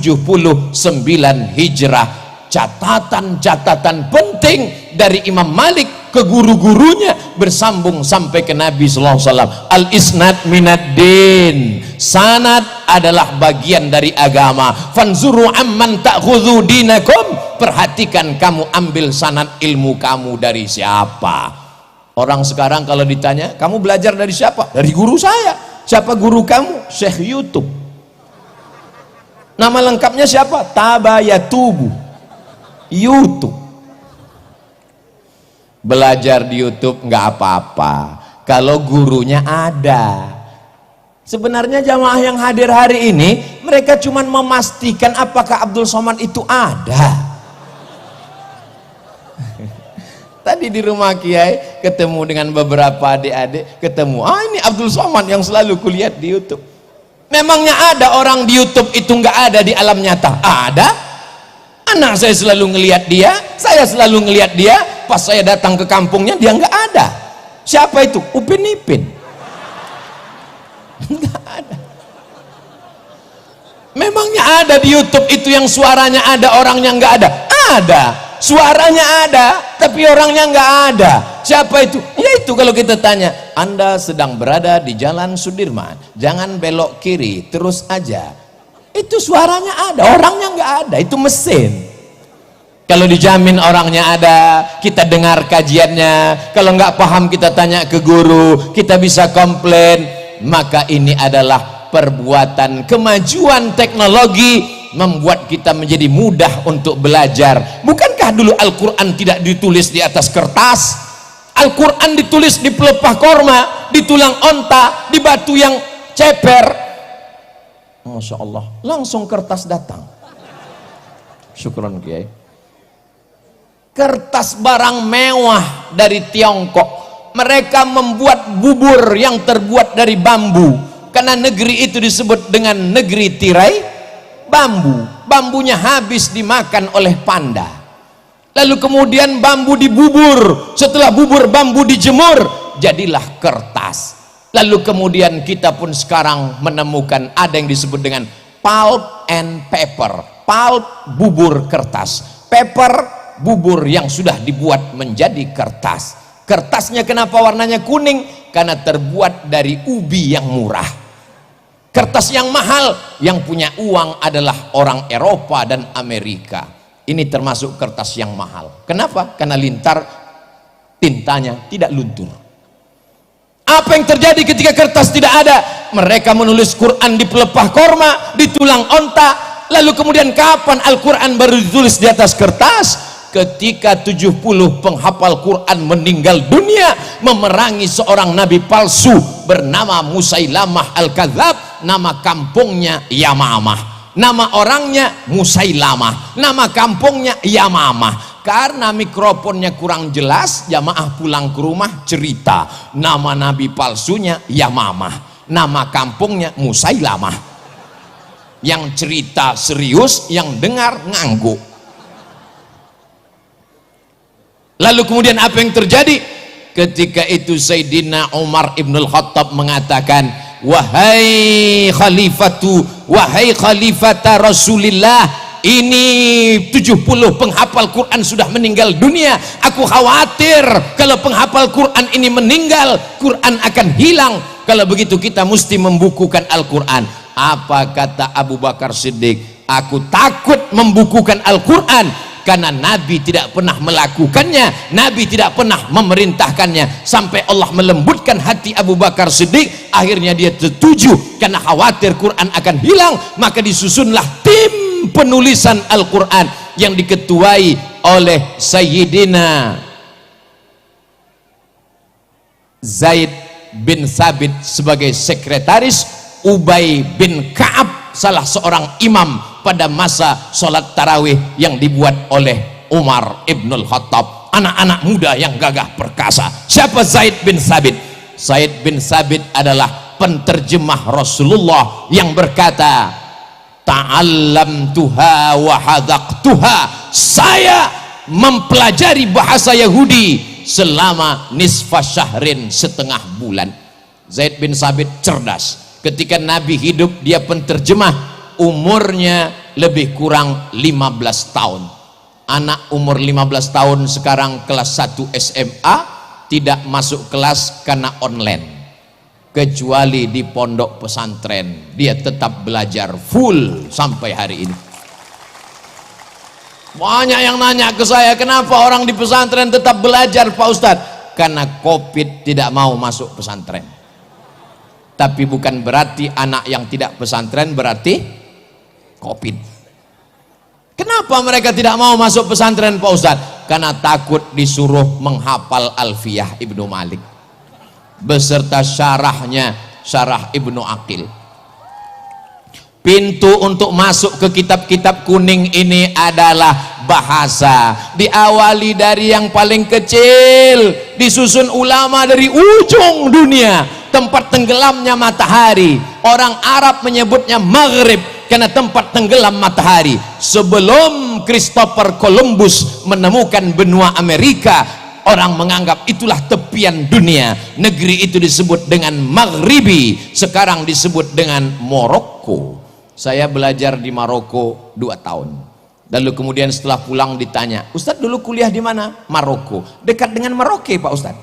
Speaker 1: Hijrah. Catatan-catatan penting dari Imam Malik ke guru-gurunya, bersambung sampai ke Nabi sallallahu alaihi wasallam. Al-isnad minad din, sanad adalah bagian dari agama. Fanzuru amman ta'khudhu dinakum, perhatikan kamu ambil sanad ilmu kamu dari siapa. Orang sekarang kalau ditanya, kamu belajar dari siapa? Dari guru saya. Siapa guru kamu? Syekh YouTube. Nama lengkapnya siapa? Tabayatubu. YouTube. Belajar di YouTube nggak apa-apa kalau gurunya ada. Sebenarnya jamaah yang hadir hari ini, mereka cuma memastikan apakah Abdul Somad itu ada. Tadi di rumah Kiai ketemu dengan beberapa adik-adik, ketemu, ini Abdul Somad yang selalu kulihat di YouTube. Memangnya ada orang di YouTube itu nggak ada di alam nyata? Ada. Anak saya selalu ngelihat dia, saya selalu ngelihat dia. Pas saya datang ke kampungnya dia nggak ada. Siapa itu? Upin Ipin. Nggak ada. Memangnya ada di YouTube itu yang suaranya ada, orangnya nggak ada? Ada. Suaranya ada, tapi orangnya nggak ada. Siapa itu? Ya itu kalau kita tanya, Anda sedang berada di Jalan Sudirman, jangan belok kiri, terus aja. Itu suaranya ada, orangnya nggak ada. Itu mesin. Kalau dijamin orangnya ada, kita dengar kajiannya. Kalau nggak paham kita tanya ke guru, kita bisa komplain. Maka ini adalah perbuatan kemajuan teknologi, membuat kita menjadi mudah untuk belajar. Bukankah dulu Al-Quran tidak ditulis di atas kertas? Al-Quran ditulis di pelepah korma, di tulang onta, di batu yang ceper. Masya Allah, langsung kertas datang. Syukran Kiai. Kertas barang mewah dari Tiongkok. Mereka membuat bubur yang terbuat dari bambu, karena negeri itu disebut dengan negeri tirai bambu. Bambunya habis dimakan oleh panda. Lalu kemudian bambu dibubur. Setelah bubur bambu dijemur, jadilah kertas. Lalu kemudian kita pun sekarang menemukan ada yang disebut dengan pulp and paper. Pulp, bubur kertas. Paper, bubur yang sudah dibuat menjadi kertas. Kertasnya kenapa warnanya kuning? Karena terbuat dari ubi yang murah. Kertas yang mahal, yang punya uang adalah orang Eropa dan Amerika. Ini termasuk kertas yang mahal. Kenapa? Karena lintar, tintanya tidak luntur. Apa yang terjadi ketika kertas tidak ada? Mereka menulis Quran di pelepah korma, di tulang onta. Lalu kemudian kapan Al-Quran baru ditulis di atas kertas? Ketika 70 penghafal Quran meninggal dunia memerangi seorang nabi palsu bernama Musailamah Al-Kadzab. Nama kampungnya Yamamah, nama orangnya Musailamah, nama kampungnya Yamamah. Karena mikrofonnya kurang jelas, jamaah pulang ke rumah cerita nama nabi palsunya Yamamah, nama kampungnya Musailamah. Yang cerita serius, yang dengar ngangguk. Lalu kemudian apa yang terjadi? Ketika itu Sayyidina Umar Ibnul Khattab mengatakan, wahai khalifata Rasulillah, ini 70 penghafal Quran sudah meninggal dunia. Aku khawatir kalau penghafal Quran ini meninggal, Quran akan hilang. Kalau begitu kita mesti membukukan Al-Quran. Apa kata Abu Bakar Siddiq? Aku takut membukukan Al-Quran karena Nabi tidak pernah melakukannya, Nabi tidak pernah memerintahkannya. Sampai Allah melembutkan hati Abu Bakar Siddiq, akhirnya dia setuju. Karena khawatir Quran akan hilang, maka disusunlah tim penulisan Al-Quran yang diketuai oleh Sayyidina Zaid bin Thabit sebagai sekretaris, Ubay bin Ka'ab salah seorang imam pada masa sholat tarawih yang dibuat oleh Umar Ibnul Khattab. Anak-anak muda yang gagah perkasa. Siapa Zaid bin Thabit? Zaid bin Thabit adalah penterjemah Rasulullah yang berkata, ta'allamtuha wa hadaqtuha. Saya mempelajari bahasa Yahudi selama nisfa syahrin, setengah bulan. Zaid bin Thabit cerdas. Ketika Nabi hidup, dia penterjemah. Umurnya lebih kurang 15 tahun. Anak umur 15 tahun sekarang kelas 1 SMA tidak masuk kelas karena online, kecuali di pondok pesantren dia tetap belajar full sampai hari ini. Banyak yang nanya ke saya, kenapa orang di pesantren tetap belajar Pak Ustadz? Karena Covid tidak mau masuk pesantren. Tapi bukan berarti anak yang tidak pesantren berarti Covid. Kenapa mereka tidak mau masuk pesantren Pak Ustadz? Karena takut disuruh menghafal Alfiyah Ibnu Malik beserta syarahnya, syarah Ibnu Aqil. Pintu untuk masuk ke kitab-kitab kuning ini adalah bahasa. Diawali dari yang paling kecil, disusun ulama dari ujung dunia, tempat tenggelamnya matahari. Orang Arab menyebutnya Maghrib karena tempat tenggelam matahari. Sebelum Christopher Columbus menemukan benua Amerika, orang menganggap itulah tepian dunia. Negeri itu disebut dengan Maghribi, sekarang disebut dengan Maroko. Saya belajar di Maroko 2 tahun. Lalu kemudian setelah pulang ditanya, Ustadz dulu kuliah di mana? Maroko. Dekat dengan Merauke Pak Ustadz.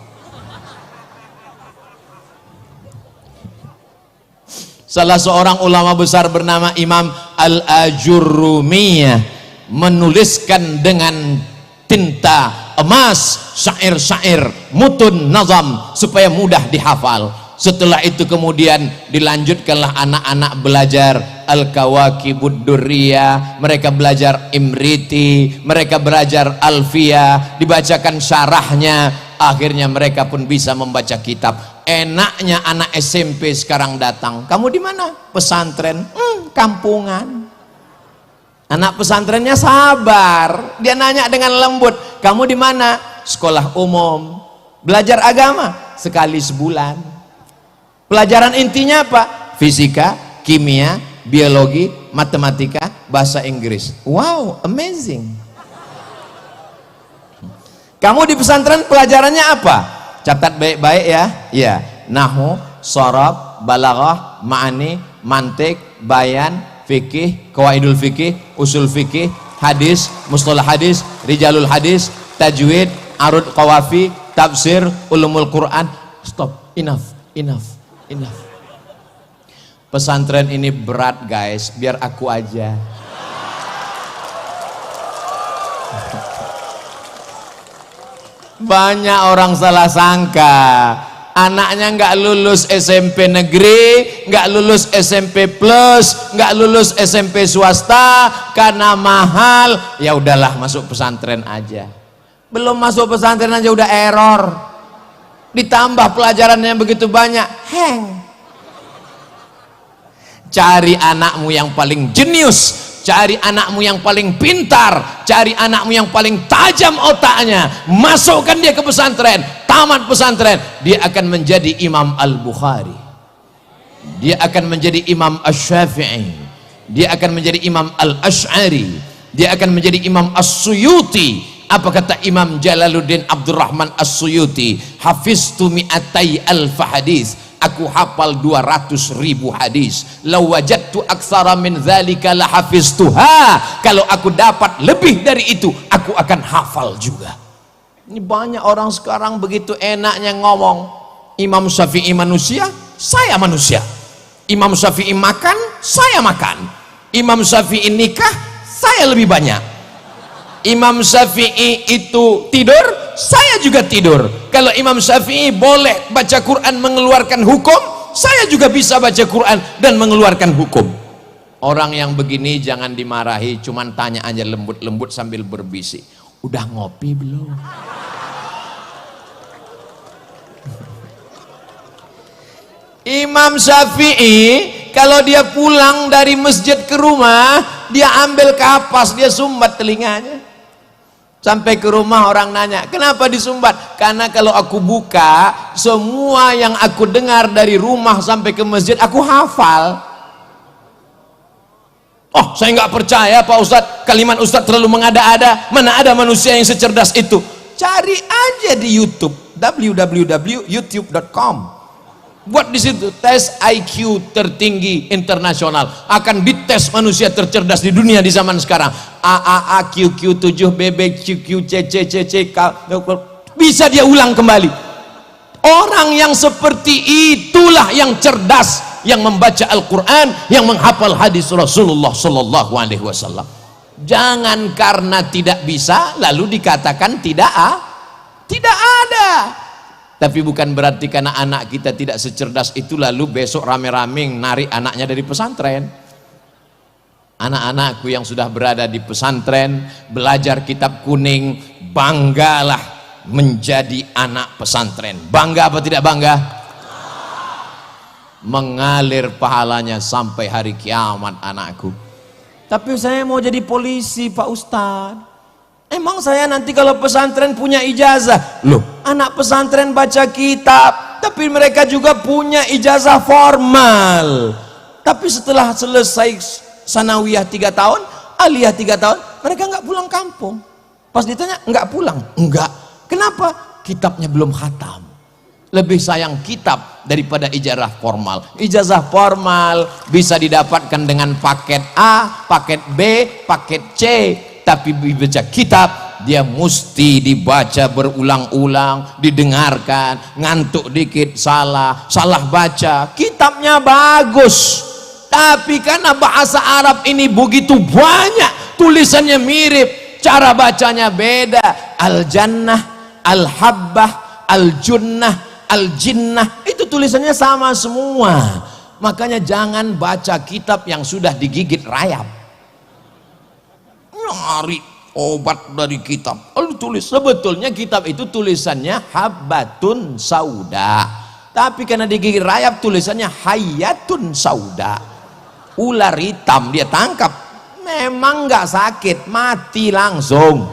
Speaker 1: Salah seorang ulama besar bernama Imam Al-Ajurrumiyah menuliskan dengan tinta emas syair-syair mutun nazam supaya mudah dihafal. Setelah itu kemudian dilanjutkanlah anak-anak belajar Al-Kawakibud Durriyah, mereka belajar Imriti, mereka belajar Alfiyah, dibacakan syarahnya, akhirnya mereka pun bisa membaca kitab. Enaknya anak SMP sekarang datang, kamu di mana? Pesantren. Kampungan. Anak pesantrennya sabar, dia nanya dengan lembut, kamu di mana? Sekolah umum. Belajar agama sekali sebulan. Pelajaran intinya apa? Fisika, kimia, biologi, matematika, bahasa Inggris. Wow, amazing. Kamu di pesantren pelajarannya apa? Catat baik-baik ya. Ya, nahwu, sharaf, balaghah, ma'ani, mantik, bayan, fikih, qawaidul fikih, usul fikih, hadis, mustalah hadis, rijalul hadis, tajwid, arud qawafi, tafsir, ulumul Quran. Stop, enough. Pesantren ini berat guys, biar aku aja. Banyak orang salah sangka, anaknya nggak lulus SMP negeri, nggak lulus SMP plus, nggak lulus SMP swasta karena mahal. Ya udahlah, masuk pesantren aja. Belum masuk pesantren aja udah error. Ditambah pelajarannya begitu banyak, hang. Cari anakmu yang paling jenius, cari anakmu yang paling pintar, cari anakmu yang paling tajam otaknya, masukkan dia ke pesantren. Tamat pesantren, dia akan menjadi Imam Al-Bukhari, dia akan menjadi Imam Asy-Syafi'i, dia akan menjadi Imam Al-Asy'ari, dia akan menjadi Imam As-Suyuti. Apa kata Imam Jalaluddin Abdurrahman As-Suyuti? Hafiztu mi'atai alfa hadis, aku hafal 200.000 hadis. Law wajadtu aktsara min dzalika la hafiztuha, kalau aku dapat lebih dari itu aku akan hafal juga. Ini banyak orang sekarang begitu enaknya ngomong, Imam Syafi'i manusia, saya manusia. Imam Syafi'i makan, saya makan. Imam Syafi'i nikah, saya lebih banyak. Imam Syafi'i itu tidur, saya juga tidur. Kalau Imam Syafi'i boleh baca Quran mengeluarkan hukum, saya juga bisa baca Quran dan mengeluarkan hukum. Orang yang begini jangan dimarahi, cuman tanya aja lembut-lembut sambil berbisik, udah ngopi belum? Imam Syafi'i kalau dia pulang dari masjid ke rumah, dia ambil kapas, dia sumbat telinganya. Sampai ke rumah orang nanya, kenapa disumbat? Karena kalau aku buka, semua yang aku dengar dari rumah sampai ke masjid, aku hafal. Oh, saya nggak percaya Pak Ustadz, kalimat Ustadz terlalu mengada-ada. Mana ada manusia yang secerdas itu? Cari aja di YouTube, www.youtube.com. Buat di situ tes IQ tertinggi internasional, akan dites manusia tercerdas di dunia di zaman sekarang. AAA QQ 7 BB QQ CC CC bisa dia ulang kembali. Orang yang seperti itulah yang cerdas, yang membaca Al-Quran, yang menghafal hadis Rasulullah Sallallahu Alaihi Wasallam. Jangan karena tidak bisa lalu dikatakan tidak ada. Tapi bukan berarti karena anak kita tidak secerdas itu lalu besok rame-rame narik anaknya dari pesantren. Anak-anakku yang sudah berada di pesantren, belajar kitab kuning, banggalah menjadi anak pesantren. Bangga apa tidak bangga? Mengalir pahalanya sampai hari kiamat anakku. Tapi saya mau jadi polisi Pak Ustadz. Emang saya nanti kalau pesantren punya ijazah? Loh, anak pesantren baca kitab, tapi mereka juga punya ijazah formal. Tapi setelah selesai sanawiyah 3 tahun, aliyah 3 tahun, mereka nggak pulang kampung. Pas ditanya, nggak pulang? Enggak. Kenapa? Kitabnya belum khatam. Lebih sayang kitab daripada ijazah formal. Ijazah formal bisa didapatkan dengan paket A, paket B, paket C. Tapi baca kitab dia mesti dibaca berulang-ulang, didengarkan, ngantuk dikit salah baca. Kitabnya bagus, tapi karena bahasa Arab ini begitu banyak, tulisannya mirip, cara bacanya beda. Al-jannah, al-habbah, al-junnah, al-jinnah, itu tulisannya sama semua. Makanya jangan baca kitab yang sudah digigit rayap. Nyari obat dari kitab lalu tulis. Sebetulnya kitab itu tulisannya habbatun sauda, tapi karena digigit rayap tulisannya hayatun sauda. Ular hitam dia tangkap, memang nggak sakit, mati langsung.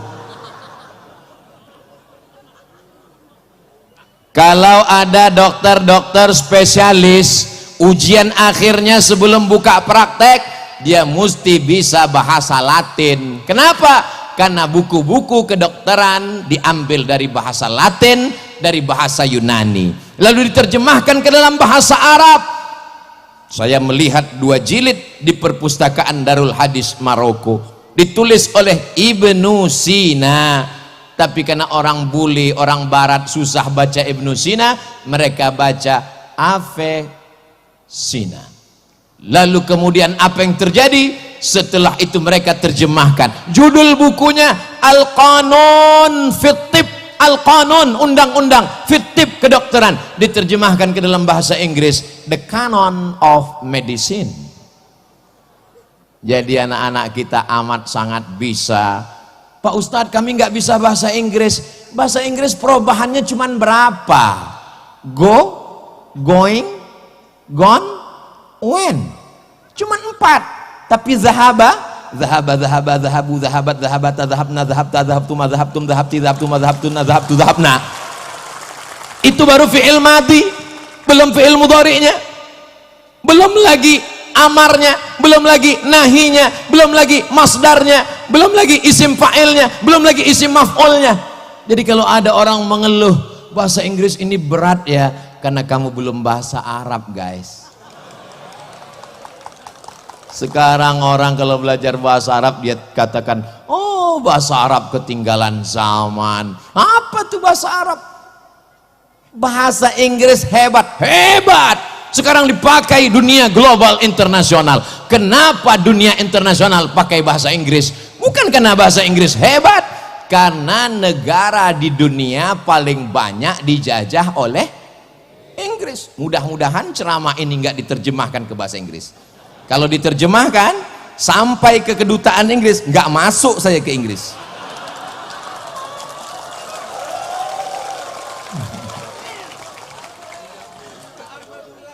Speaker 1: Kalau ada dokter-dokter spesialis, ujian akhirnya sebelum buka praktek dia mesti bisa bahasa Latin. Kenapa? Karena buku-buku kedokteran diambil dari bahasa Latin, dari bahasa Yunani, lalu diterjemahkan ke dalam bahasa Arab. Saya melihat 2 jilid di perpustakaan Darul Hadis Maroko, ditulis oleh Ibnu Sina. Tapi karena orang bule, orang barat susah baca Ibnu Sina, mereka baca Avicena. Lalu kemudian apa yang terjadi? Setelah itu mereka terjemahkan. Judul bukunya Al-Qanun Fit-Tib, Al-Qanun, undang-undang Fit-Tib, kedokteran. Diterjemahkan ke dalam bahasa Inggris, The Canon of Medicine. Jadi anak-anak kita amat sangat bisa. Pak Ustadz, kami nggak bisa bahasa Inggris. Bahasa Inggris perubahannya cuma berapa? Go, going, gone, when. Cuma 4. Tapi zahaba, zahabu, zahabat, zahabata, zahabna, zahabta, zahabtuma, zahabtum, zahabti, zahabtuma, zahabtuna, zahabtu, zahabna. Itu baru fi'il madi, belum fi'il mudhari'nya, belum lagi amarnya, belum lagi nahinya, belum lagi masdarnya, belum lagi isim fa'ilnya, belum lagi isim maf'ulnya. Jadi kalau ada orang mengeluh bahasa Inggris ini berat ya, karena kamu belum bahasa Arab guys. Sekarang orang kalau belajar bahasa Arab dia katakan, oh bahasa Arab ketinggalan zaman. Apa tuh bahasa Arab? Bahasa Inggris hebat, hebat. Sekarang dipakai dunia global internasional. Kenapa dunia internasional pakai bahasa Inggris? Bukan karena bahasa Inggris hebat, karena negara di dunia paling banyak dijajah oleh Inggris. Mudah-mudahan ceramah ini nggak diterjemahkan ke bahasa Inggris. Kalau diterjemahkan sampai ke kedutaan Inggris, nggak masuk saya ke Inggris.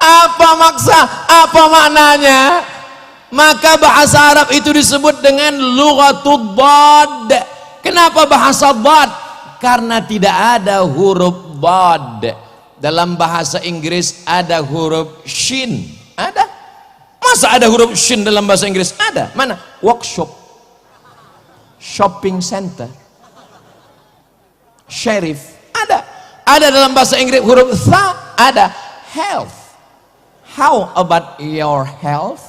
Speaker 1: Apa maksa? Apa maknanya? Maka bahasa Arab itu disebut dengan lughatud dhad. Kenapa bahasa dhad? Karena tidak ada huruf dhad. Dalam bahasa Inggris ada huruf shin. Ada? Masa ada huruf shin dalam bahasa Inggris? Ada. Mana? Workshop, shopping center, sheriff. Ada. Ada dalam bahasa Inggris huruf tha. Ada. Health. how about your health?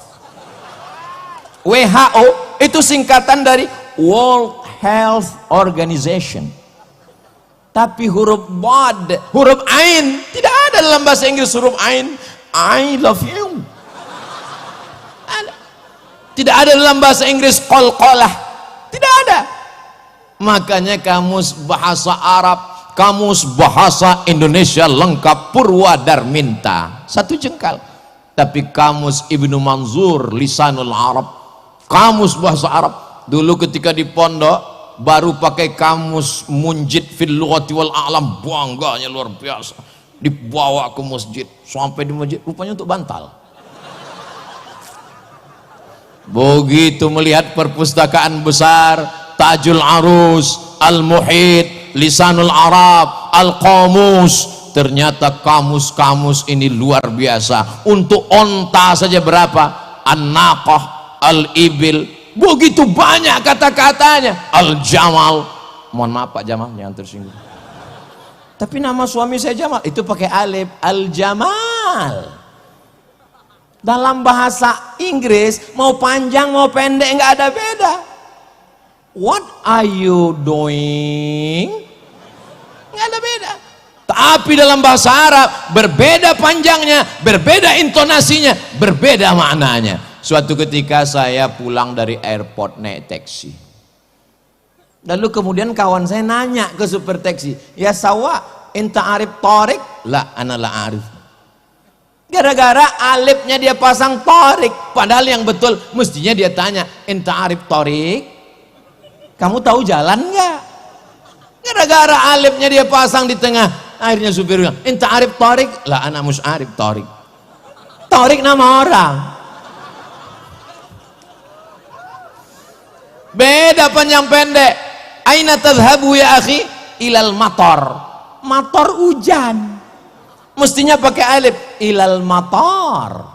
Speaker 1: WHO itu singkatan dari World Health Organization. Tapi huruf bod, huruf ain, tidak ada dalam bahasa Inggris huruf ain. I love you. Tidak ada dalam bahasa Inggris qalqalah. Tidak ada. Makanya kamus bahasa Arab, kamus bahasa Indonesia lengkap Purwadarminta, 1 jengkal. Tapi kamus Ibnu Manzur Lisanul Arab, kamus bahasa Arab, dulu ketika di pondok baru pakai kamus Munjid fil lughati wal a'lam, bangganya luar biasa. Dibawa ke masjid, sampai di masjid rupanya untuk bantal. Begitu melihat perpustakaan besar, Tajul Arus, Al-Muhit, Lisanul Arab, Al-Qamus, ternyata kamus-kamus ini luar biasa. Untuk onta saja berapa? An-Naqah, Al-Ibil, begitu banyak kata-katanya. Al-Jamal, mohon maaf Pak Jamal, jangan tersinggung. Tapi nama suami saya Jamal, itu pakai alif, Al-Jamal. Dalam bahasa Inggris mau panjang mau pendek nggak ada beda. What are you doing? Nggak ada beda. Tapi dalam bahasa Arab berbeda panjangnya, berbeda intonasinya, berbeda maknanya. Suatu ketika saya pulang dari airport naik taksi. Lalu kemudian kawan saya nanya ke supir taksi, ya sawa, enta arif tarik? La, ana la arif. Gara-gara alifnya dia pasang tarik, padahal yang betul mestinya dia tanya, enta arif tarik? Kamu tahu jalan nggak? Gara-gara alifnya dia pasang di tengah, akhirnya supir bilang, enta arif tarik? La, ana mus arif tarik. Tarik nama orang. Beda panjang pendek. Aina tadhhabu ya akhi? Ilal matar. Matar hujan. Mestinya pakai alif, ilal matar.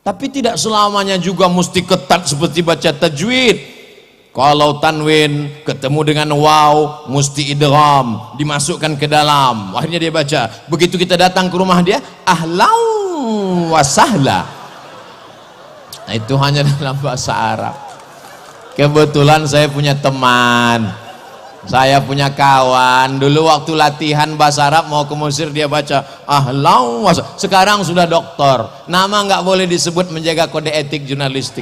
Speaker 1: Tapi tidak selamanya juga mesti ketat seperti baca tajwid. Kalau tanwin ketemu dengan waw, mesti idgham, dimasukkan ke dalam. Akhirnya dia baca. Begitu kita datang ke rumah dia, ahlan wa sahla. Nah, itu hanya dalam bahasa Arab. Kebetulan saya punya teman, saya punya kawan, dulu waktu latihan bahasa Arab mau ke Mesir dia baca ahlan wa sahla. Sekarang sudah doktor, nama nggak boleh disebut, menjaga kode etik jurnalistik.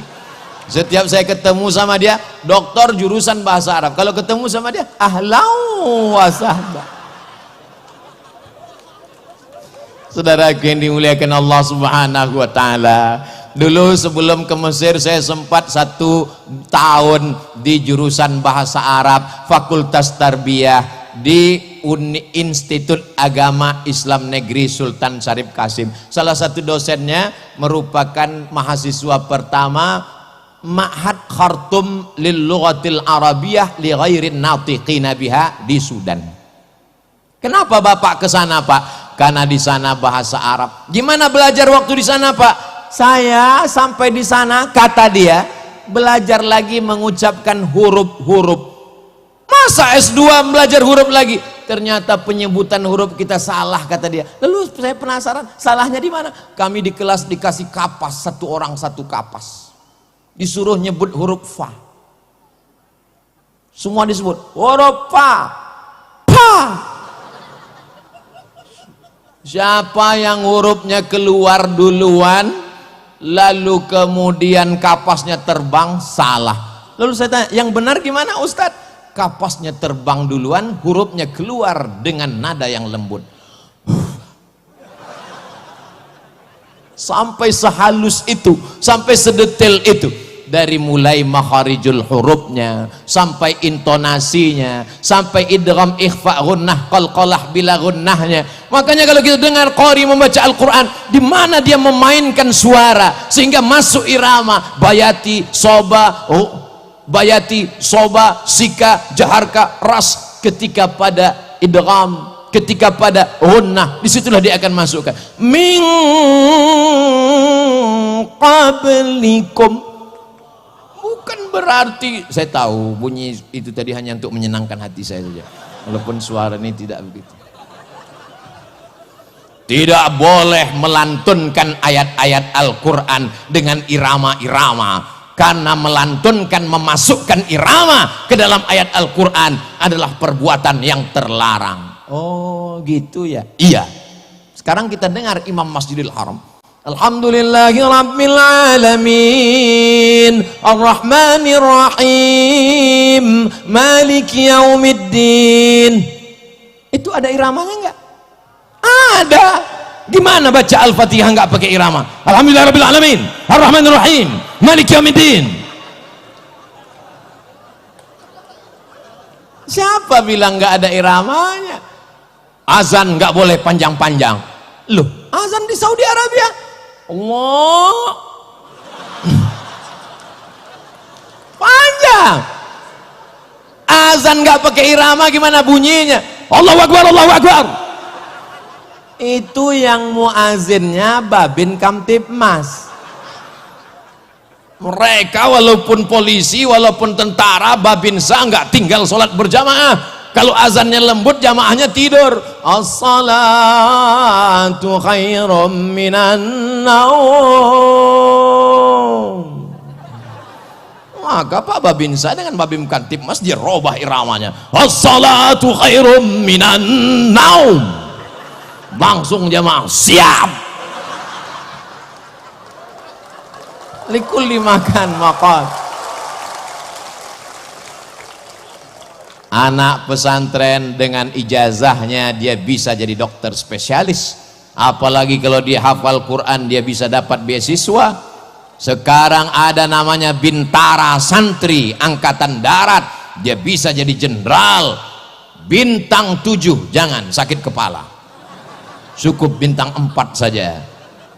Speaker 1: Setiap saya ketemu sama dia, doktor jurusan bahasa Arab, kalau ketemu sama dia ahlan wa sahla. Saudara yang dimuliakan Allah Subhanahu wa taala, dulu sebelum ke Mesir saya sempat 1 tahun di jurusan bahasa Arab Fakultas Tarbiyah di Institut Agama Islam Negeri Sultan Syarif Kasim. Salah satu dosennya merupakan mahasiswa pertama Ma'had Khartum lil Lughatil Arabiyah li ghairin natiqina biha di Sudan. Kenapa Bapak ke sana, Pak? Karena di sana bahasa Arab. Gimana belajar waktu di sana, Pak? Saya sampai di sana, kata dia, belajar lagi mengucapkan huruf-huruf. Masa S2 belajar huruf lagi? Ternyata penyebutan huruf kita salah, kata dia. Lalu saya penasaran, salahnya di mana? Kami di kelas dikasih kapas, 1 orang 1 kapas. Disuruh nyebut huruf fa. Semua disebut huruf fa. Pa. Siapa yang hurufnya keluar duluan, lalu kemudian kapasnya terbang, salah. Lalu saya tanya, yang benar gimana Ustadz? Kapasnya terbang duluan, hurufnya keluar dengan nada yang lembut. Sampai sehalus itu, sampai sedetail itu. Dari mulai makharijul hurufnya, sampai intonasinya, sampai idgham ikhfa gunnah qalqalah bila gunnahnya. Makanya kalau kita dengar qari membaca Al-Quran, di mana dia memainkan suara sehingga masuk irama, bayati, soba, bayati, soba, sika, jaharka, ras. Ketika pada idgham, ketika pada gunnah, disitulah dia akan masukkan min qablikum. Bukan berarti, saya tahu bunyi itu tadi hanya untuk menyenangkan hati saya saja, walaupun suara ini tidak begitu. Tidak boleh melantunkan ayat-ayat Al-Quran dengan irama-irama, karena melantunkan, memasukkan irama ke dalam ayat Al-Quran adalah perbuatan yang terlarang. Oh gitu ya. Iya. Sekarang kita dengar Imam Masjidil Haram. Alhamdulillahi Rabbil Alamin Ar-Rahmanir Rahim Maliki Yaumiddin. Itu ada iramanya enggak? Ada. Gimana baca Al-Fatihah enggak pakai irama? Alhamdulillah Rabbil Alamin Ar-Rahmanir Rahim Maliki Yaumiddin. Siapa bilang enggak ada iramanya? Azan enggak boleh panjang-panjang. Loh, azan di Saudi Arabia Allah panjang. Azan nggak pakai irama gimana bunyinya? Allahu Akbar, Allahu Akbar. Itu yang muazinnya Babin Kamtibmas. Mereka walaupun polisi, walaupun tentara, Babinsa nggak tinggal sholat berjamaah. Kalau azannya lembut, jamaahnya tidur. As-salatu khairum minan naum. Maka Pak Babinsa dengan Babim Kamtibmas dia robah iramanya. As-salatu khairum minan naum. Langsung jamaah siap. Likulli makan maqal. Anak pesantren dengan ijazahnya dia bisa jadi dokter spesialis, apalagi kalau dia hafal Quran dia bisa dapat beasiswa. Sekarang ada namanya Bintara Santri Angkatan Darat, dia bisa jadi jenderal. Bintang 7 jangan sakit kepala, cukup bintang 4 saja.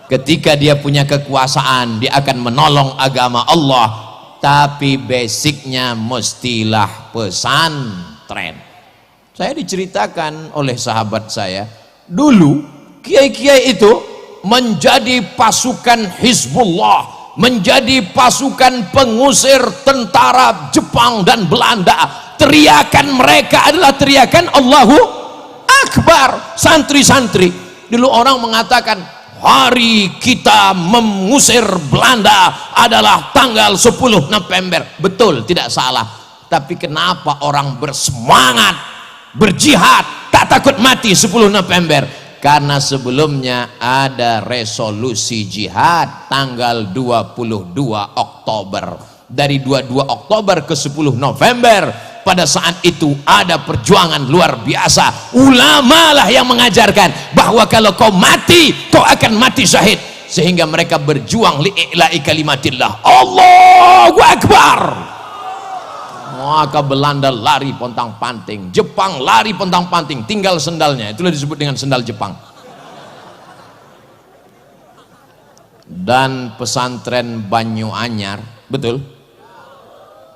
Speaker 1: Ketika dia punya kekuasaan dia akan menolong agama Allah, tapi basicnya mestilah pesantren. Saya diceritakan oleh sahabat saya, dulu kiai-kiai itu menjadi pasukan Hizbullah, menjadi pasukan pengusir tentara Jepang dan Belanda. Teriakan mereka adalah teriakan Allahu Akbar. Santri-santri dulu orang mengatakan hari kita mengusir Belanda adalah tanggal 10 November. Betul, tidak salah. Tapi kenapa orang bersemangat berjihad tak takut mati 10 November? Karena sebelumnya ada resolusi jihad tanggal 22 Oktober. Dari 22 Oktober ke 10 November, pada saat itu ada perjuangan luar biasa. Ulama lah yang mengajarkan bahwa kalau kau mati, kau akan mati syahid. Sehingga mereka berjuang li'i'la'i kalimatillah. Allahu Akbar. Maka Belanda lari pontang-panting, Jepang lari pontang-panting, tinggal sendalnya. Itulah disebut dengan sendal Jepang. Dan pesantren Banyu-Anyar, betul,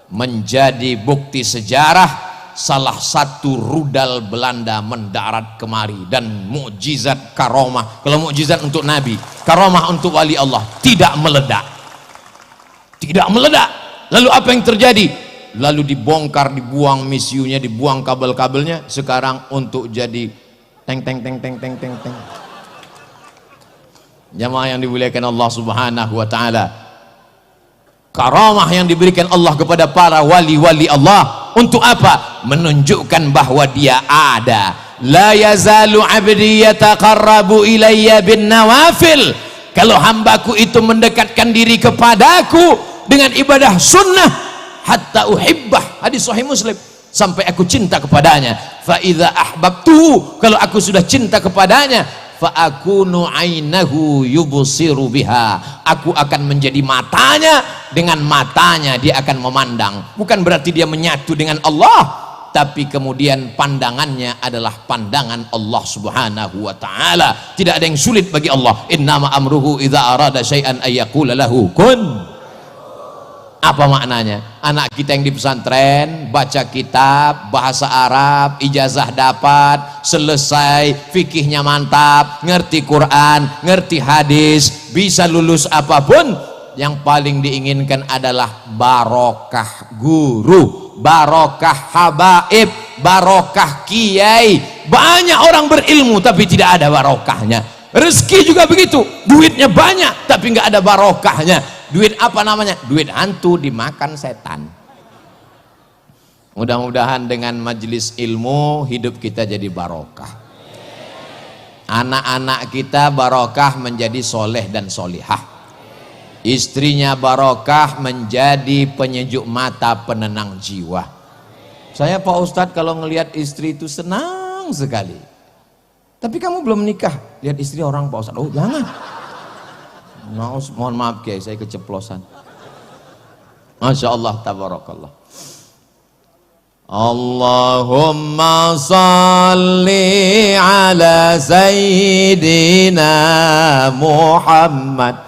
Speaker 1: menjadi bukti sejarah salah satu rudal Belanda mendarat kemari. Dan mukjizat karomah, kalau mukjizat untuk Nabi, karomah untuk wali Allah, tidak meledak, tidak meledak. Lalu apa yang terjadi? Lalu dibongkar, dibuang misiunya, dibuang kabel-kabelnya. Sekarang untuk jadi teng teng teng teng teng teng teng. Jamaah yang dimuliakan Allah Subhanahu wa taala, karamah yang diberikan Allah kepada para wali-wali Allah untuk apa? Menunjukkan bahwa dia ada. La yazalu abdi yataqarrabu ilayya bin nawafil. Kalau hambaku itu mendekatkan diri kepadaku dengan ibadah sunnah, hatta uhibbah, hadis sahih Muslim, sampai aku cinta kepadanya. Fa idza ahbabtu, kalau aku sudah cinta kepadanya, fa akunu ainahu yubsiru biha, aku akan menjadi matanya, dengan matanya dia akan memandang. Bukan berarti dia menyatu dengan Allah, tapi kemudian pandangannya adalah pandangan Allah Subhanahu wa taala. Tidak ada yang sulit bagi Allah. Innama amruhu idza arada syai'an ayyaqula lahu kun. Apa maknanya? Anak kita yang di pesantren baca kitab bahasa Arab, ijazah dapat, selesai, fikihnya mantap, ngerti Quran, ngerti hadis, bisa lulus apapun, yang paling diinginkan adalah barokah guru, barokah habaib, barokah kiai. Banyak orang berilmu tapi tidak ada barokahnya. Rezeki juga begitu, duitnya banyak tapi nggak ada barokahnya. Duit apa namanya? Duit hantu dimakan setan. Mudah-mudahan dengan majelis ilmu hidup kita jadi barokah, anak-anak kita barokah menjadi soleh dan solihah, istrinya barokah menjadi penyejuk mata, penenang jiwa. Saya Pak Ustadz kalau ngelihat istri itu senang sekali. Tapi kamu belum nikah, lihat istri orang Pak Ustadz. Oh jangan. Mohon maaf Kiai, saya keceplosan. Masya Allah, tabarakallah. Allahumma salli ala sayyidina Muhammad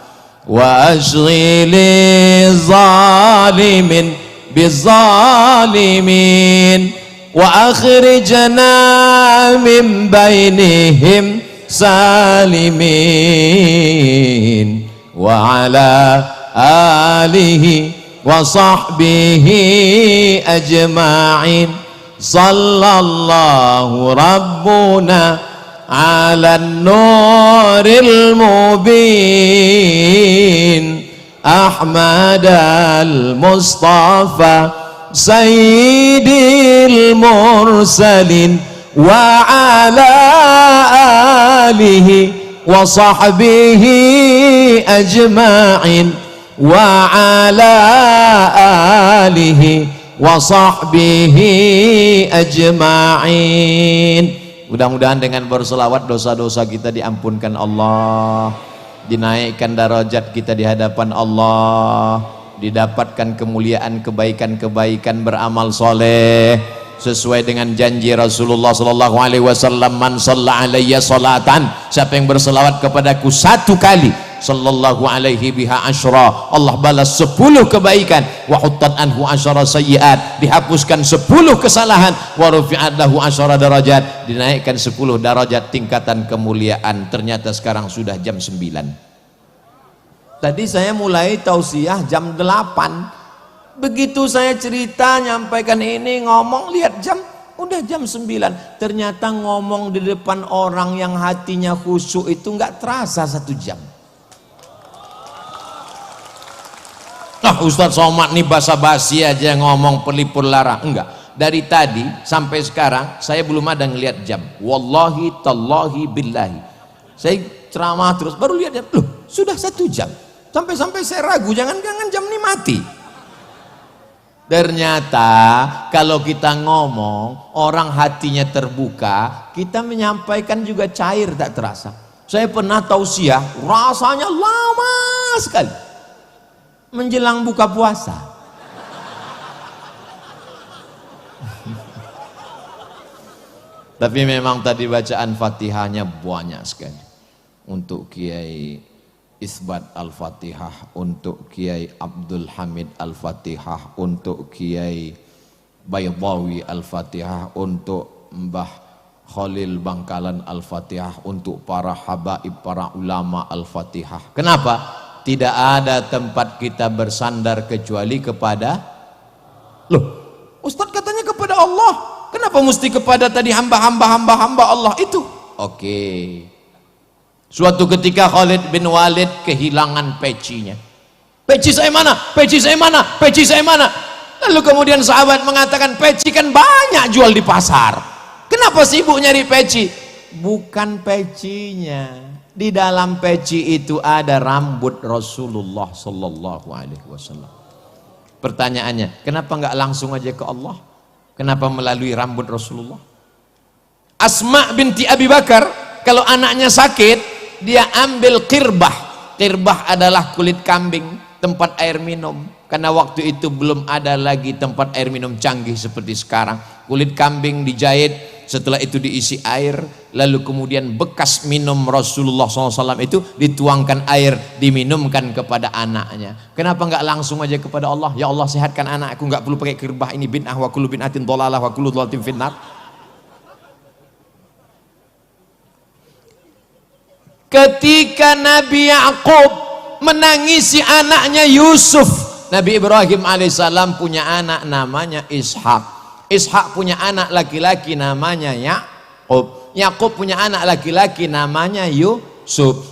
Speaker 1: wa ashghili zalimin bizalimin wa akhrijna min bainihim salimin wa ala alihi wa sahbihi ajma'in. Sallallahu rabbuna ala nuril mubin Ahmad al-Mustafa sayyidil mursalin wa ala alihi wa sahbihi ajma'in wa ala alihi wa sahbihi ajma'in. Mudah-mudahan dengan berselawat dosa-dosa kita diampunkan Allah, dinaikkan derajat kita di hadapan Allah, didapatkan kemuliaan, kebaikan-kebaikan, beramal soleh sesuai dengan janji Rasulullah sallallahu alaihi wasallam, man shalla alayya salatan, siapa yang berselawat kepadaku satu kali, sallallahu alaihi biha asyra, Allah balas 10 kebaikan, wa huttat anhu asyara sayyiat, dihapuskan 10 kesalahan, wa rufi'at lahu asyara darajat, dinaikkan 10 darajat tingkatan kemuliaan. Ternyata sekarang sudah jam 9. Tadi saya mulai tausiah jam 8. Begitu saya cerita, nyampaikan ini, ngomong, lihat jam, udah jam 9. Ternyata ngomong di depan orang yang hatinya khusyuk itu nggak terasa 1 jam. Nah Ustadz Somad nih basa-basi aja ngomong pelipur lara. Enggak, dari tadi sampai sekarang saya belum ada ngelihat jam. Wallahi tallahi billahi, saya ceramah terus baru lihat jam, loh sudah 1 jam. Sampai-sampai saya ragu, jangan-jangan jam ini mati. Ternyata kalau kita ngomong, orang hatinya terbuka, kita menyampaikan juga cair, tak terasa. Saya pernah tausiah, rasanya lama sekali menjelang buka puasa. Tapi memang tadi bacaan Fatihahnya banyak sekali. Untuk Kiai Isbat Al-Fatihah, untuk Kiai Abdul Hamid Al-Fatihah, untuk Kiai Baydawi Al-Fatihah, untuk Mbah Khalil Bangkalan Al-Fatihah, untuk para habaib, para ulama Al-Fatihah. Kenapa? Tidak ada tempat kita bersandar kecuali kepada, loh Ustadz katanya kepada Allah, kenapa mesti kepada tadi hamba Allah itu? Oke. Suatu ketika Khalid bin Walid kehilangan pecinya. Peci saya mana? Peci saya mana? Peci saya mana? Lalu kemudian sahabat mengatakan, peci kan banyak jual di pasar. Kenapa sibuk nyari peci? Bukan pecinya. Di dalam peci itu ada rambut Rasulullah sallallahu alaihi wasallam. Pertanyaannya, kenapa enggak langsung aja ke Allah? Kenapa melalui rambut Rasulullah? Asma binti Abi Bakar, kalau anaknya sakit, dia ambil qirbah. Qirbah adalah kulit kambing, tempat air minum. Karena waktu itu belum ada lagi tempat air minum canggih seperti sekarang. Kulit kambing dijahit, setelah itu diisi air, lalu kemudian bekas minum Rasulullah SAW itu dituangkan air, diminumkan kepada anaknya. Kenapa enggak langsung aja kepada Allah? Ya Allah, sehatkan anakku, enggak perlu pakai qirbah ini, bid'ah wa kullu bid'atin dhalalah wa kullu dhalalatin finnar. Ketika Nabi Yakub menangisi anaknya Yusuf, Nabi Ibrahim alaihissalam punya anak namanya Ishak. Ishak punya anak laki-laki namanya Yakub. Yakub punya anak laki-laki namanya Yusuf.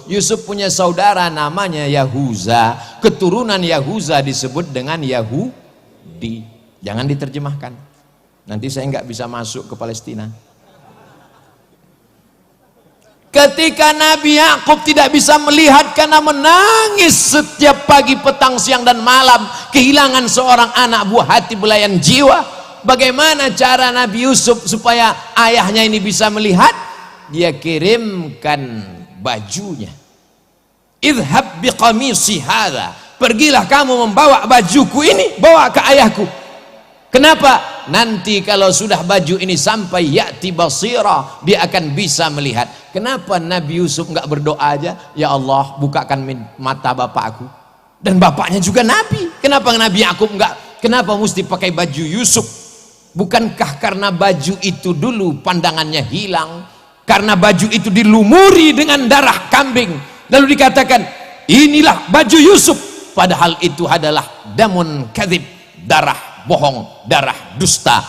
Speaker 1: Yusuf punya saudara namanya Yahuza, keturunan Yahuza disebut dengan Yahudi. Jangan diterjemahkan, nanti saya nggak bisa masuk ke Palestina. Ketika Nabi Yakub tidak bisa melihat karena menangis setiap pagi, petang, siang dan malam, kehilangan seorang anak buah hati belayan jiwa. Bagaimana cara Nabi Yusuf supaya ayahnya ini bisa melihat? Dia kirimkan bajunya. Idhab biqamisi hadha, pergilah kamu membawa bajuku ini, bawa ke ayahku. Kenapa? Nanti kalau sudah baju ini sampai ya'ti basira, dia akan bisa melihat. Kenapa Nabi Yusuf enggak berdoa aja, ya Allah bukakan mata bapakku? Dan bapaknya juga Nabi. Kenapa Nabi Yakub enggak? Kenapa mesti pakai baju Yusuf? Bukankah karena baju itu dulu pandangannya hilang, karena baju itu dilumuri dengan darah kambing, lalu dikatakan inilah baju Yusuf, padahal itu adalah damun kadzib, darah bohong, darah dusta.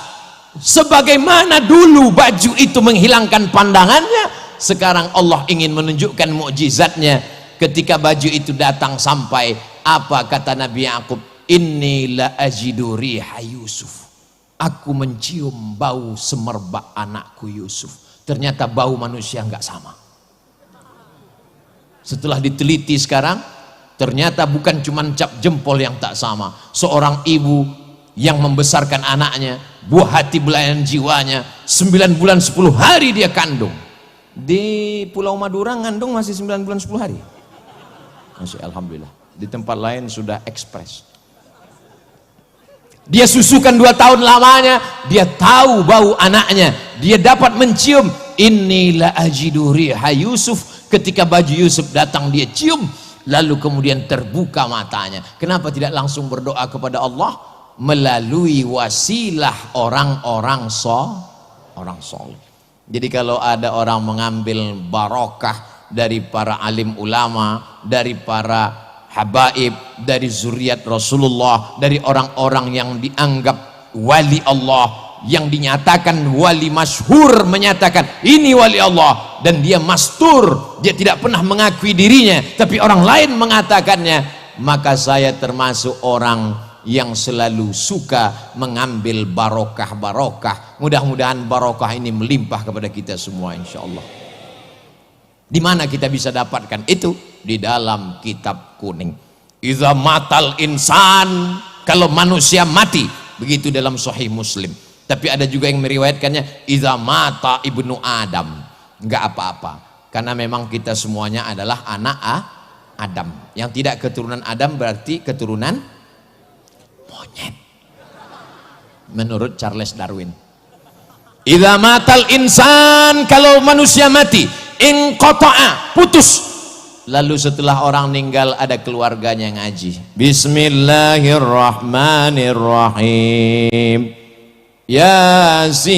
Speaker 1: Sebagaimana dulu baju itu menghilangkan pandangannya, sekarang Allah ingin menunjukkan mukjizatnya. Ketika baju itu datang sampai, apa kata Nabi Yakub? Inni la ajidu riha Yusuf, aku mencium bau semerbak anakku Yusuf. Ternyata bau manusia nggak sama. Setelah diteliti sekarang, ternyata bukan cuma cap jempol yang tak sama. Seorang ibu yang membesarkan anaknya, buah hati belayan jiwanya, 9 bulan 10 hari dia kandung. Di Pulau Madura ngandung masih 9 bulan 10 hari. Masih alhamdulillah. Di tempat lain sudah ekspres. Dia susukan 2 tahun lamanya, dia tahu bau anaknya, dia dapat mencium. Inilah ajidu riha Yusuf. Ketika baju Yusuf datang dia cium, lalu kemudian terbuka matanya. Kenapa tidak langsung berdoa kepada Allah melalui wasilah orang-orang soleh? Jadi kalau ada orang mengambil barokah dari para alim ulama, dari para habaib, dari zuriat Rasulullah, dari orang-orang yang dianggap wali Allah, yang dinyatakan wali masyhur, menyatakan ini wali Allah, dan dia mastur, dia tidak pernah mengakui dirinya, tapi orang lain mengatakannya, maka saya termasuk orang yang selalu suka mengambil barokah-barokah. Mudah-mudahan barokah ini melimpah kepada kita semua insyaallah. Di mana kita bisa dapatkan itu? Di dalam kitab kuning. Idza matal insan, kalau manusia mati, begitu dalam Sahih Muslim. Tapi ada juga yang meriwayatkannya idza mata ibnu Adam, enggak apa-apa, karena memang kita semuanya adalah anak Adam. Yang tidak keturunan Adam berarti keturunan monyet menurut Charles Darwin. Idza matal insan, kalau manusia mati, inqata'a, putus. Lalu setelah orang meninggal ada keluarganya ngaji. Bismillahirrahmanirrahim. Yasin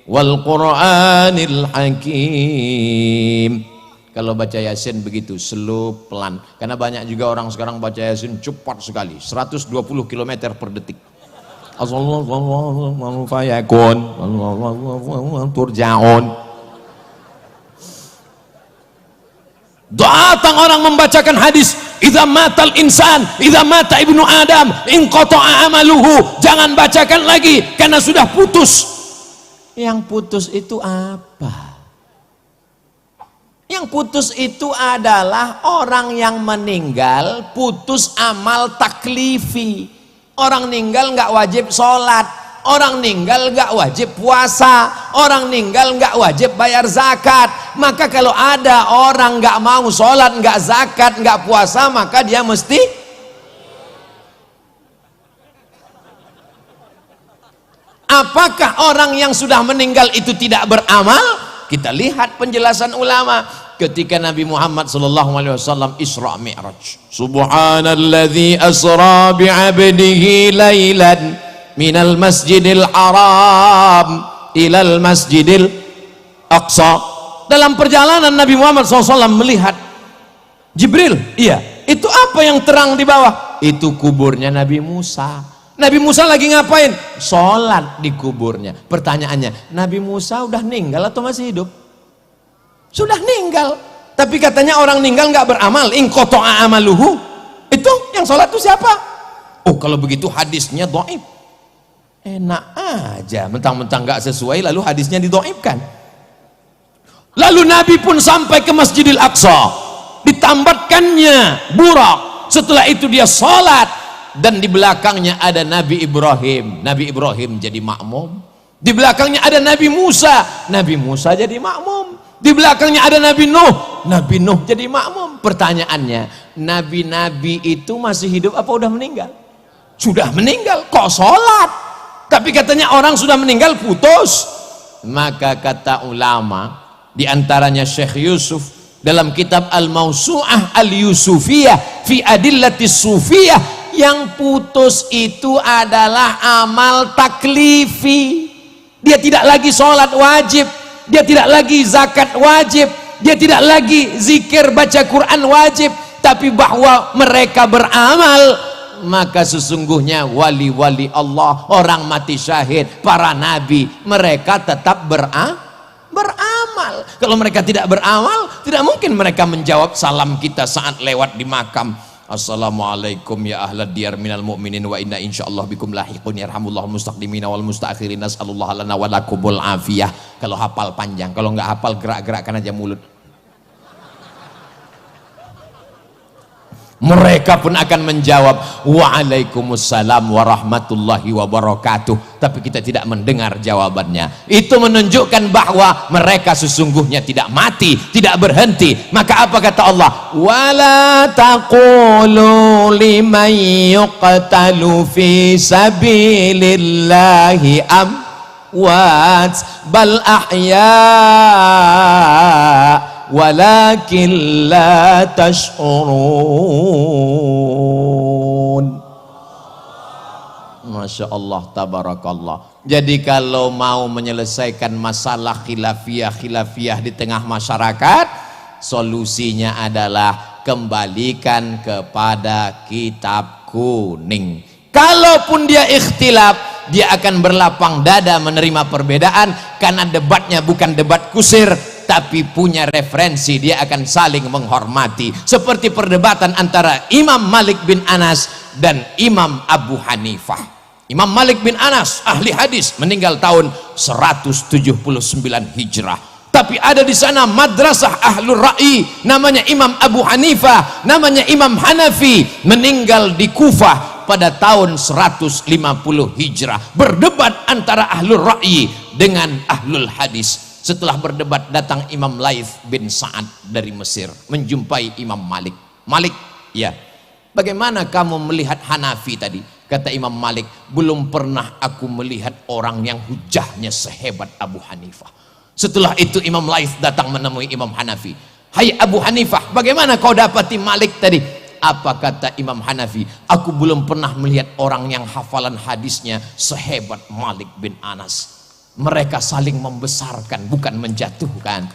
Speaker 1: wal Qur'anil Hakim. Kalau baca Yasin begitu slow, pelan, karena banyak juga orang sekarang baca Yasin cepat sekali, 120 km per detik. Turja'un. Datang orang membacakan hadis, idza matal insan, idza mata ibnu Adam, inqata'a amaluhu. Jangan bacakan lagi karena sudah putus. Yang putus itu apa? Yang putus itu adalah orang yang meninggal putus amal taklifi. Orang meninggal nggak wajib sholat, orang meninggal nggak wajib puasa, orang meninggal nggak wajib bayar zakat. Maka kalau ada orang nggak mau sholat, nggak zakat, nggak puasa, maka dia mesti. Apakah orang yang sudah meninggal itu tidak beramal? Kita lihat penjelasan ulama ketika Nabi Muhammad SAW Isra Mi'raj. Subhanalladzi asra bi'abdihi lailan minal masjidil haram ilal masjidil aqsa. Dalam perjalanan Nabi Muhammad SAW melihat Jibril. Iya, itu apa yang terang di bawah? Itu kuburnya Nabi Musa. Nabi Musa lagi ngapain? Sholat di kuburnya. Pertanyaannya, Nabi Musa udah meninggal atau masih hidup?
Speaker 2: sudah meninggal. Tapi katanya orang meninggal nggak beramal, in qata'a amaluhu. Itu yang sholat itu siapa? Oh, kalau begitu hadisnya dhaif. Enak aja, mentang-mentang nggak sesuai lalu hadisnya didhaifkan. Lalu Nabi pun sampai ke Masjidil Aqsa, ditambatkannya burak. Setelah itu dia sholat, dan di belakangnya ada Nabi Ibrahim. Nabi Ibrahim jadi makmum. Di belakangnya ada Nabi Musa. Nabi Musa jadi makmum. Di belakangnya ada Nabi Nuh. Nabi Nuh jadi makmum. Pertanyaannya, nabi-nabi itu masih hidup apa udah meninggal? Sudah meninggal, kok sholat? Tapi katanya orang sudah meninggal putus. Maka kata ulama, di antaranya Syekh Yusuf dalam kitab Al-Mawsu'ah Al-Yusufiyah fi Adillatis Sufiyah, yang putus itu adalah amal taklifi. Dia tidak lagi sholat wajib, dia tidak lagi zakat wajib, dia tidak lagi zikir baca Quran wajib, tapi bahwa mereka beramal, maka sesungguhnya wali-wali Allah, orang mati syahid, para nabi, mereka tetap beramal. Kalau mereka tidak beramal, tidak mungkin mereka menjawab salam kita saat lewat di makam. Assalamualaikum ya ahlad diyar minal mu'minin wa inna insyaallah bikum lahiqun yarhamullahu mustaqdimina wal mustaakhirin nas'alullah lana wa lakumul afiyah. Kalau hafal panjang, kalau nggak hafal gerak-gerakkan aja mulut. Mereka pun akan menjawab waalaikumsalam warahmatullahi wabarakatuh, tapi kita tidak mendengar jawabannya. Itu menunjukkan bahwa mereka sesungguhnya tidak mati, tidak berhenti. Maka apa kata Allah? Wala taqulu liman yuqtalu fi sabilillahi amwat bal ahya walakin la tash'urun. Masya Allah, tabarakallah. Jadi kalau mau menyelesaikan masalah khilafiyah di tengah masyarakat, solusinya adalah kembalikan kepada kitab kuning. Kalaupun dia ikhtilaf, dia akan berlapang dada menerima perbedaan, karena debatnya bukan debat kusir, tapi punya referensi. Dia akan saling menghormati, seperti perdebatan antara Imam Malik bin Anas dan Imam Abu Hanifah. Imam Malik bin Anas ahli hadis, meninggal tahun 179 Hijrah. Tapi ada di sana madrasah ahlul ra'i, namanya Imam Abu Hanifah, namanya Imam Hanafi, meninggal di Kufah pada tahun 150 Hijrah. Berdebat antara ahlul ra'i dengan ahlul hadis. Setelah berdebat, datang Imam Laith bin Sa'ad dari Mesir menjumpai Imam Malik. Malik, ya, bagaimana kamu melihat Hanafi tadi? Kata Imam Malik, belum pernah aku melihat orang yang hujahnya sehebat Abu Hanifah. Setelah itu Imam Laith datang menemui Imam Hanafi. Hai Abu Hanifah, bagaimana kau dapati Malik tadi? Apa kata Imam Hanafi? Aku belum pernah melihat orang yang hafalan hadisnya sehebat Malik bin Anas. Mereka saling membesarkan, bukan menjatuhkan.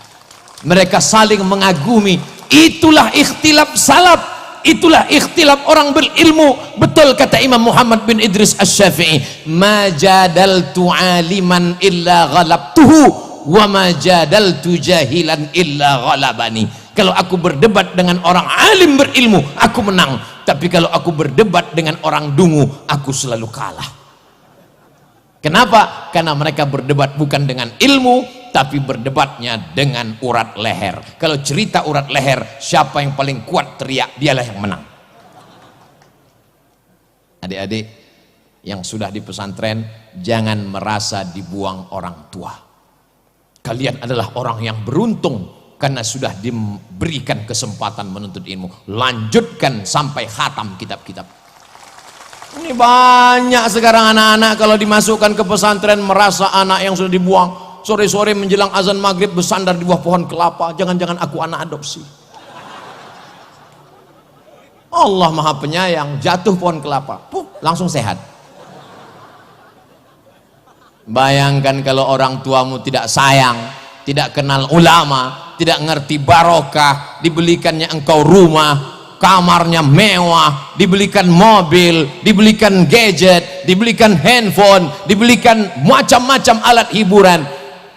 Speaker 2: Mereka saling mengagumi. Itulah ikhtilaf salaf, itulah ikhtilaf orang berilmu. Betul kata Imam Muhammad bin Idris Asy-Syafi'i, ma jadaltu aliman illa ghalabtuhu wa ma jadaltu jahilan illa ghalabani. Kalau aku berdebat dengan orang alim berilmu, aku menang. Tapi kalau aku berdebat dengan orang dungu, aku selalu kalah. Kenapa? Karena mereka berdebat bukan dengan ilmu, tapi berdebatnya dengan urat leher. Kalau cerita urat leher, siapa yang paling kuat teriak, dialah yang menang. Adik-adik yang sudah di pesantren, jangan merasa dibuang orang tua. Kalian adalah orang yang beruntung karena sudah diberikan kesempatan menuntut ilmu. Lanjutkan sampai khatam kitab-kitab. Ini banyak sekarang anak-anak kalau dimasukkan ke pesantren merasa anak yang sudah dibuang. Sore-sore menjelang azan maghrib bersandar di bawah pohon kelapa. Jangan-jangan aku anak adopsi. Allah Maha Penyayang, jatuh pohon kelapa, langsung sehat. Bayangkan kalau orang tuamu tidak sayang, tidak kenal ulama, tidak ngerti barokah, dibelikannya engkau rumah, kamarnya mewah, dibelikan mobil, dibelikan gadget, dibelikan handphone, dibelikan macam-macam alat hiburan.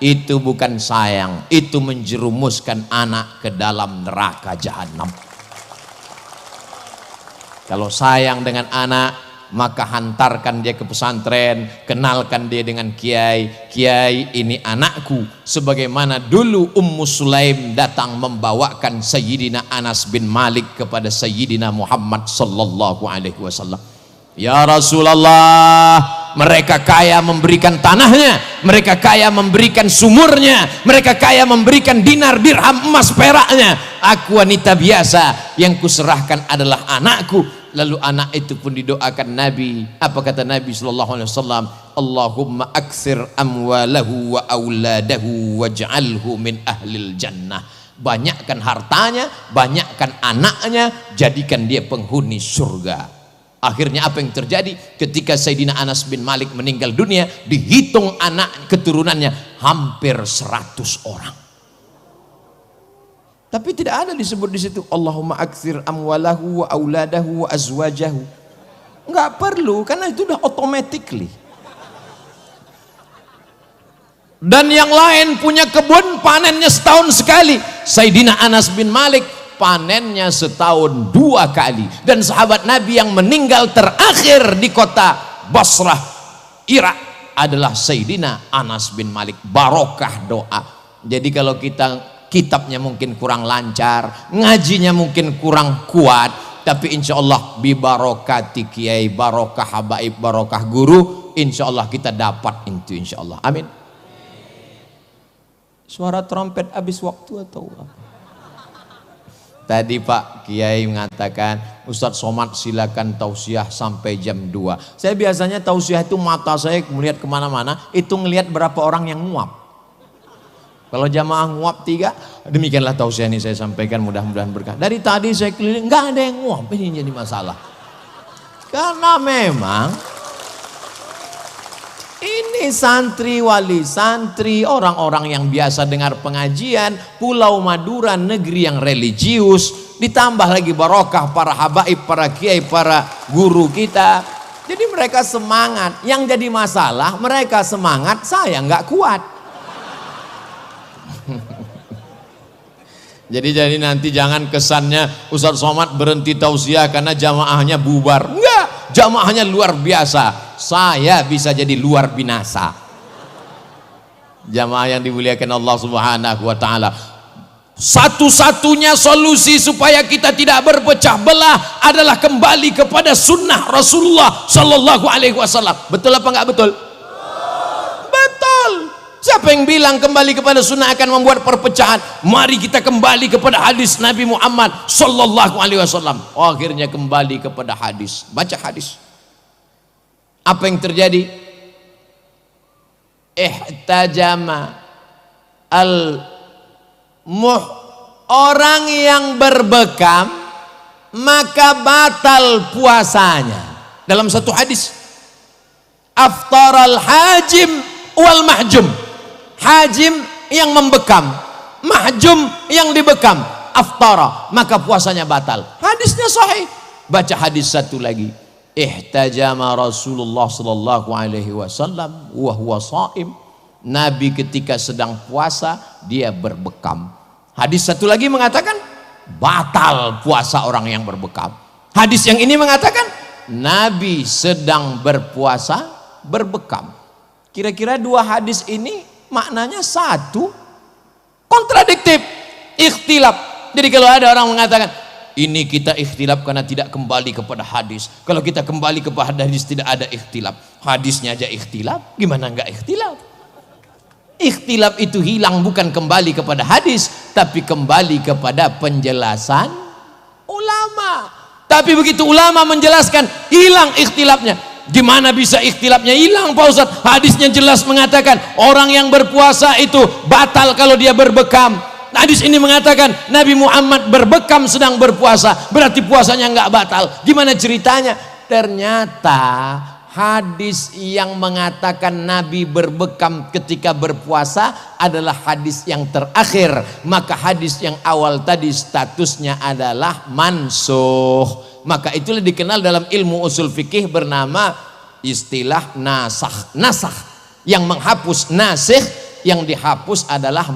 Speaker 2: itu bukan sayang, itu menjerumuskan anak ke dalam neraka jahanam. Kalau sayang dengan anak, maka hantarkan dia ke pesantren, kenalkan dia dengan kiai. Kiai, ini anakku. Sebagaimana dulu Ummu Sulaim datang membawakan Sayyidina Anas bin Malik kepada Sayyidina Muhammad sallallahu alaihi wasallam. Ya Rasulullah, mereka kaya memberikan tanahnya, mereka kaya memberikan sumurnya, mereka kaya memberikan dinar, dirham, emas, peraknya. Aku wanita biasa, yang kuserahkan adalah anakku. Lalu anak itu pun didoakan Nabi. Apa kata Nabi sallallahu alaihi wasallam? Allahumma aktsir amwalahu wa auladahu waj'alhu min ahlil jannah. Banyakkan hartanya, banyakkan anaknya, jadikan dia penghuni surga. Akhirnya apa yang terjadi? Ketika Sayyidina Anas bin Malik meninggal dunia, dihitung anak keturunannya hampir 100 orang. Tapi tidak ada disebut di situ Allahumma aktsir amwalahu wa auladahu wa azwajahu. Enggak perlu, karena itu udah automatically. Dan yang lain punya kebun, panennya setahun sekali. Sayyidina Anas bin Malik panennya setahun 2 kali. Dan sahabat Nabi yang meninggal terakhir di kota Basrah, Irak adalah Sayyidina Anas bin Malik. Barokah doa. Jadi kalau kita kitabnya mungkin kurang lancar, ngajinya mungkin kurang kuat, tapi insya Allah bi barokati kiai, barokah habaib, barokah guru, insya Allah kita dapat itu, insya Allah. Amin. Suara trompet habis waktu atau apa? Tadi Pak Kiai mengatakan, Ustadz Somad silakan tausiah sampai jam 2. Saya biasanya tausiah itu mata saya melihat kemana-mana, itu ngelihat berapa orang yang nguap. Kalau jamaah nguap 3, demikianlah tausiah ini saya sampaikan, mudah-mudahan berkah. Dari tadi saya keliling, nggak ada yang nguap, ini jadi masalah. Karena memang ini santri wali santri, orang-orang yang biasa dengar pengajian, Pulau Madura negeri yang religius, ditambah lagi barokah para habaib, para kiai, para guru kita. Jadi mereka semangat. Yang jadi masalah, mereka semangat, saya nggak kuat. Jadi nanti jangan kesannya Ustadz Somad berhenti tausiah karena jamaahnya bubar. Enggak, jamaahnya luar biasa. Saya bisa jadi luar binasa. Jamaah yang dimuliakan Allah Subhanahu wa taala. Satu-satunya solusi supaya kita tidak berpecah belah adalah kembali kepada sunnah Rasulullah sallallahu alaihi wasallam. Betul apa enggak betul? Betul. Siapa yang bilang kembali kepada sunnah akan membuat perpecahan? Mari kita kembali kepada hadis Nabi Muhammad sallallahu alaihi wasallam. Akhirnya kembali kepada hadis. Baca hadis. Apa yang terjadi? Ihtajama orang yang berbekam maka batal puasanya. Dalam satu hadis, aftaral hajim wal mahjum. Hajim yang membekam, mahjum yang dibekam, aftara, maka puasanya batal. Hadisnya sahih. Baca hadis satu lagi. Ihtajama Rasulullah sallallahu alaihi wasallam wa huwa shaim. Nabi ketika sedang puasa dia berbekam. Hadis satu lagi mengatakan batal puasa orang yang berbekam. Hadis yang ini mengatakan Nabi sedang berpuasa berbekam. Kira-kira dua hadis ini maknanya satu, kontradiktif, ikhtilaf. Jadi kalau ada orang mengatakan ini kita ikhtilaf karena tidak kembali kepada hadis, kalau kita kembali kepada hadis tidak ada ikhtilaf, hadisnya aja ikhtilaf, gimana enggak ikhtilaf? Ikhtilaf itu hilang bukan kembali kepada hadis, tapi kembali kepada penjelasan ulama. Tapi begitu ulama menjelaskan, hilang ikhtilafnya. Gimana bisa ikhtilafnya hilang Pak Ustadz? Hadisnya jelas mengatakan orang yang berpuasa itu batal kalau dia berbekam. Hadis ini mengatakan Nabi Muhammad berbekam sedang berpuasa, berarti puasanya nggak batal. Gimana ceritanya? Ternyata hadis yang mengatakan Nabi berbekam ketika berpuasa adalah hadis yang terakhir. Maka hadis yang awal tadi statusnya adalah mansuh. Maka itulah dikenal dalam ilmu usul fikih bernama istilah nasakh. Nasakh yang menghapus, nasikh yang dihapus adalah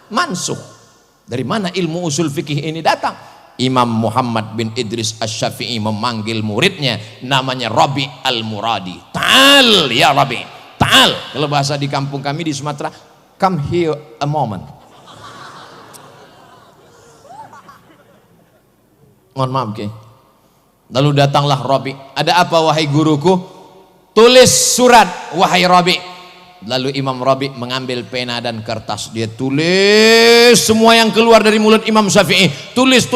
Speaker 2: mansuh. Dari mana ilmu usul fikih ini datang? Imam Muhammad bin Idris Asy-Syafi'i memanggil muridnya namanya Rabi Al-Muradi. Ta'al ya Rabi, ta'al. Kalau bahasa di kampung kami di Sumatera, come here a moment. Mohon maaf, okay? Lalu datanglah Rabi. Ada apa wahai guruku? Tulis surat wahai Rabi. Lalu Imam Rabi mengambil pena dan kertas, dia tulis semua yang keluar dari mulut Imam Syafi'i. Tulis,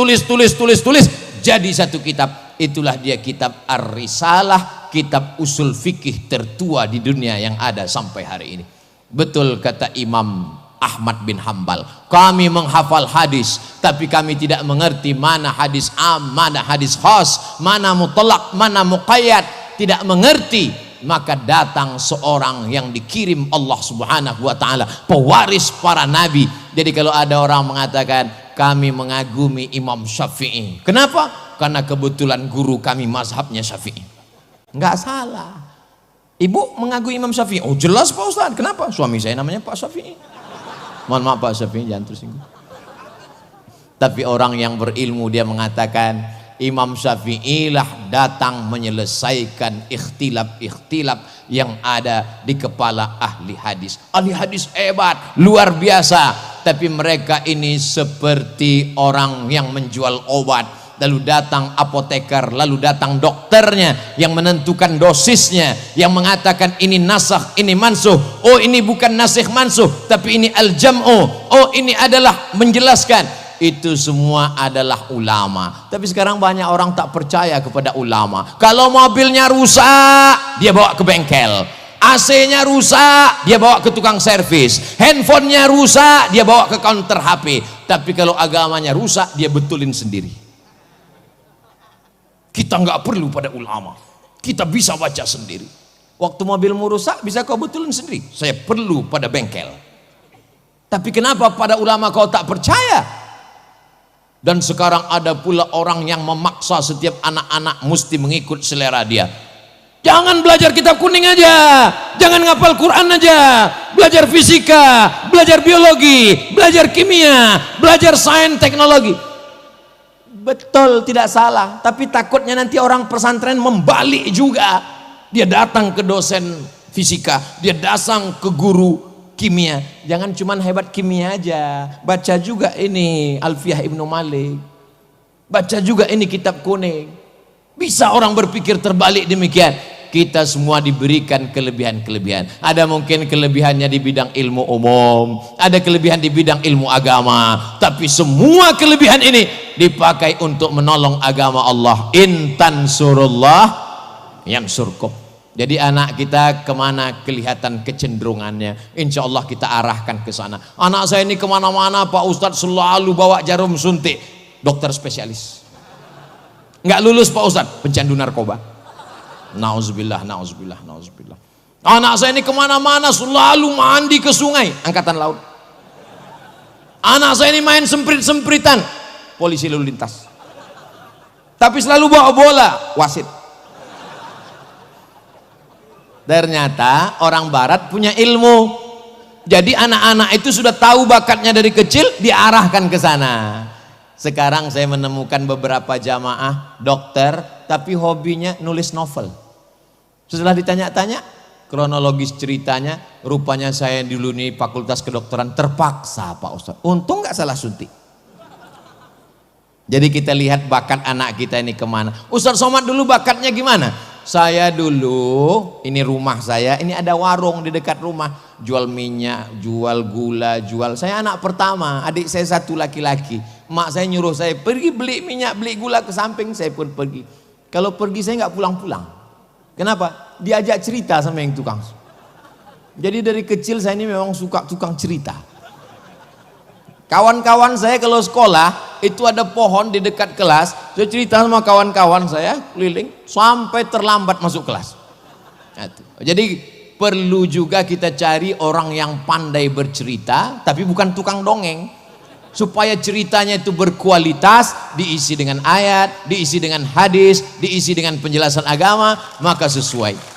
Speaker 2: jadi satu kitab. Itulah dia kitab Ar-Risalah, kitab usul fikih tertua di dunia yang ada sampai hari ini. Betul kata Imam Ahmad bin Hambal, kami menghafal hadis tapi kami tidak mengerti mana hadis am, mana hadis khas, mana mutlak, mana muqayyad, tidak mengerti. Maka datang seorang yang dikirim Allah Subhanahu wa taala, pewaris para nabi. Jadi kalau ada orang mengatakan kami mengagumi Imam Syafi'i, kenapa? Karena kebetulan guru kami mazhabnya Syafi'i. Enggak salah. Ibu mengagumi Imam Syafi'i? Oh jelas Pak Ustaz. Kenapa? Suami saya namanya Pak Syafi'i. Mohon maaf Pak Syafi'i, jangan tersinggung. Tapi orang yang berilmu dia mengatakan Imam Syafi'i lah datang menyelesaikan ikhtilaf yang ada di kepala ahli hadis. Ahli hadis hebat, luar biasa. Tapi mereka ini seperti orang yang menjual obat. Lalu datang apoteker, lalu datang dokternya yang menentukan dosisnya, yang mengatakan ini nasakh, ini mansuh. Oh ini bukan nasikh mansuh, tapi ini al-jam'u. Oh ini adalah menjelaskan. Itu semua adalah ulama. Tapi sekarang banyak orang tak percaya kepada ulama. Kalau mobilnya rusak, dia bawa ke bengkel. AC-nya rusak, dia bawa ke tukang servis. Handphonenya rusak, dia bawa ke counter HP. Tapi kalau agamanya rusak, dia betulin sendiri. Kita nggak perlu pada ulama. Kita bisa baca sendiri. Waktu mobilmu rusak, bisa kau betulin sendiri. Saya perlu pada bengkel. Tapi kenapa pada ulama kau tak percaya? Dan sekarang ada pula orang yang memaksa setiap anak-anak mesti mengikut selera dia. Jangan belajar kitab kuning aja, jangan ngapal Quran aja, belajar fisika, belajar biologi, belajar kimia, belajar sains teknologi. Betul, tidak salah. Tapi takutnya nanti orang pesantren membalik juga. Dia datang ke dosen fisika, dia datang ke guru kimia. Jangan cuman hebat kimia aja, baca juga ini Alfiyah Ibnu Malik, baca juga ini kitab kuning. Bisa orang berpikir terbalik demikian. Kita semua diberikan kelebihan-kelebihan. Ada mungkin kelebihannya di bidang ilmu umum, ada kelebihan di bidang ilmu agama, tapi semua kelebihan ini dipakai untuk menolong agama Allah. In tansurullah yansurkum. Jadi anak kita kemana kelihatan kecenderungannya, insya Allah kita arahkan ke sana. Anak saya ini kemana-mana Pak Ustadz selalu bawa jarum suntik, dokter spesialis. Nggak lulus Pak Ustadz, pecandu narkoba. Nauzubillah, nauzubillah, nauzubillah. Anak saya ini kemana-mana selalu mandi ke sungai, angkatan laut. Anak saya ini main semprit-sempritan, polisi lalu lintas. Tapi selalu bawa bola, wasit. Ternyata orang barat punya ilmu. Jadi anak-anak itu sudah tahu bakatnya dari kecil, diarahkan ke sana. Sekarang saya menemukan beberapa jamaah dokter tapi hobinya nulis novel. Setelah ditanya-tanya kronologis ceritanya, rupanya saya dulu nih fakultas kedokteran terpaksa Pak Ustadz. Untung nggak salah suntik. Jadi kita lihat bakat anak kita ini kemana. Ustadz Somad dulu bakatnya gimana? Saya dulu, ini rumah saya, ini ada warung di dekat rumah, jual minyak, jual gula, jual. Saya anak pertama, adik saya satu laki-laki. Mak saya nyuruh saya pergi beli minyak, beli gula ke samping, saya pun pergi. Kalau pergi saya nggak pulang-pulang. Kenapa? Diajak cerita sama yang tukang. Jadi dari kecil saya ini memang suka tukang cerita. Kawan-kawan saya kalau sekolah itu ada pohon di dekat kelas, saya cerita sama kawan-kawan saya keliling sampai terlambat masuk kelas. Jadi perlu juga kita cari orang yang pandai bercerita tapi bukan tukang dongeng, supaya ceritanya itu berkualitas, diisi dengan ayat, diisi dengan hadis, diisi dengan penjelasan agama, maka sesuai.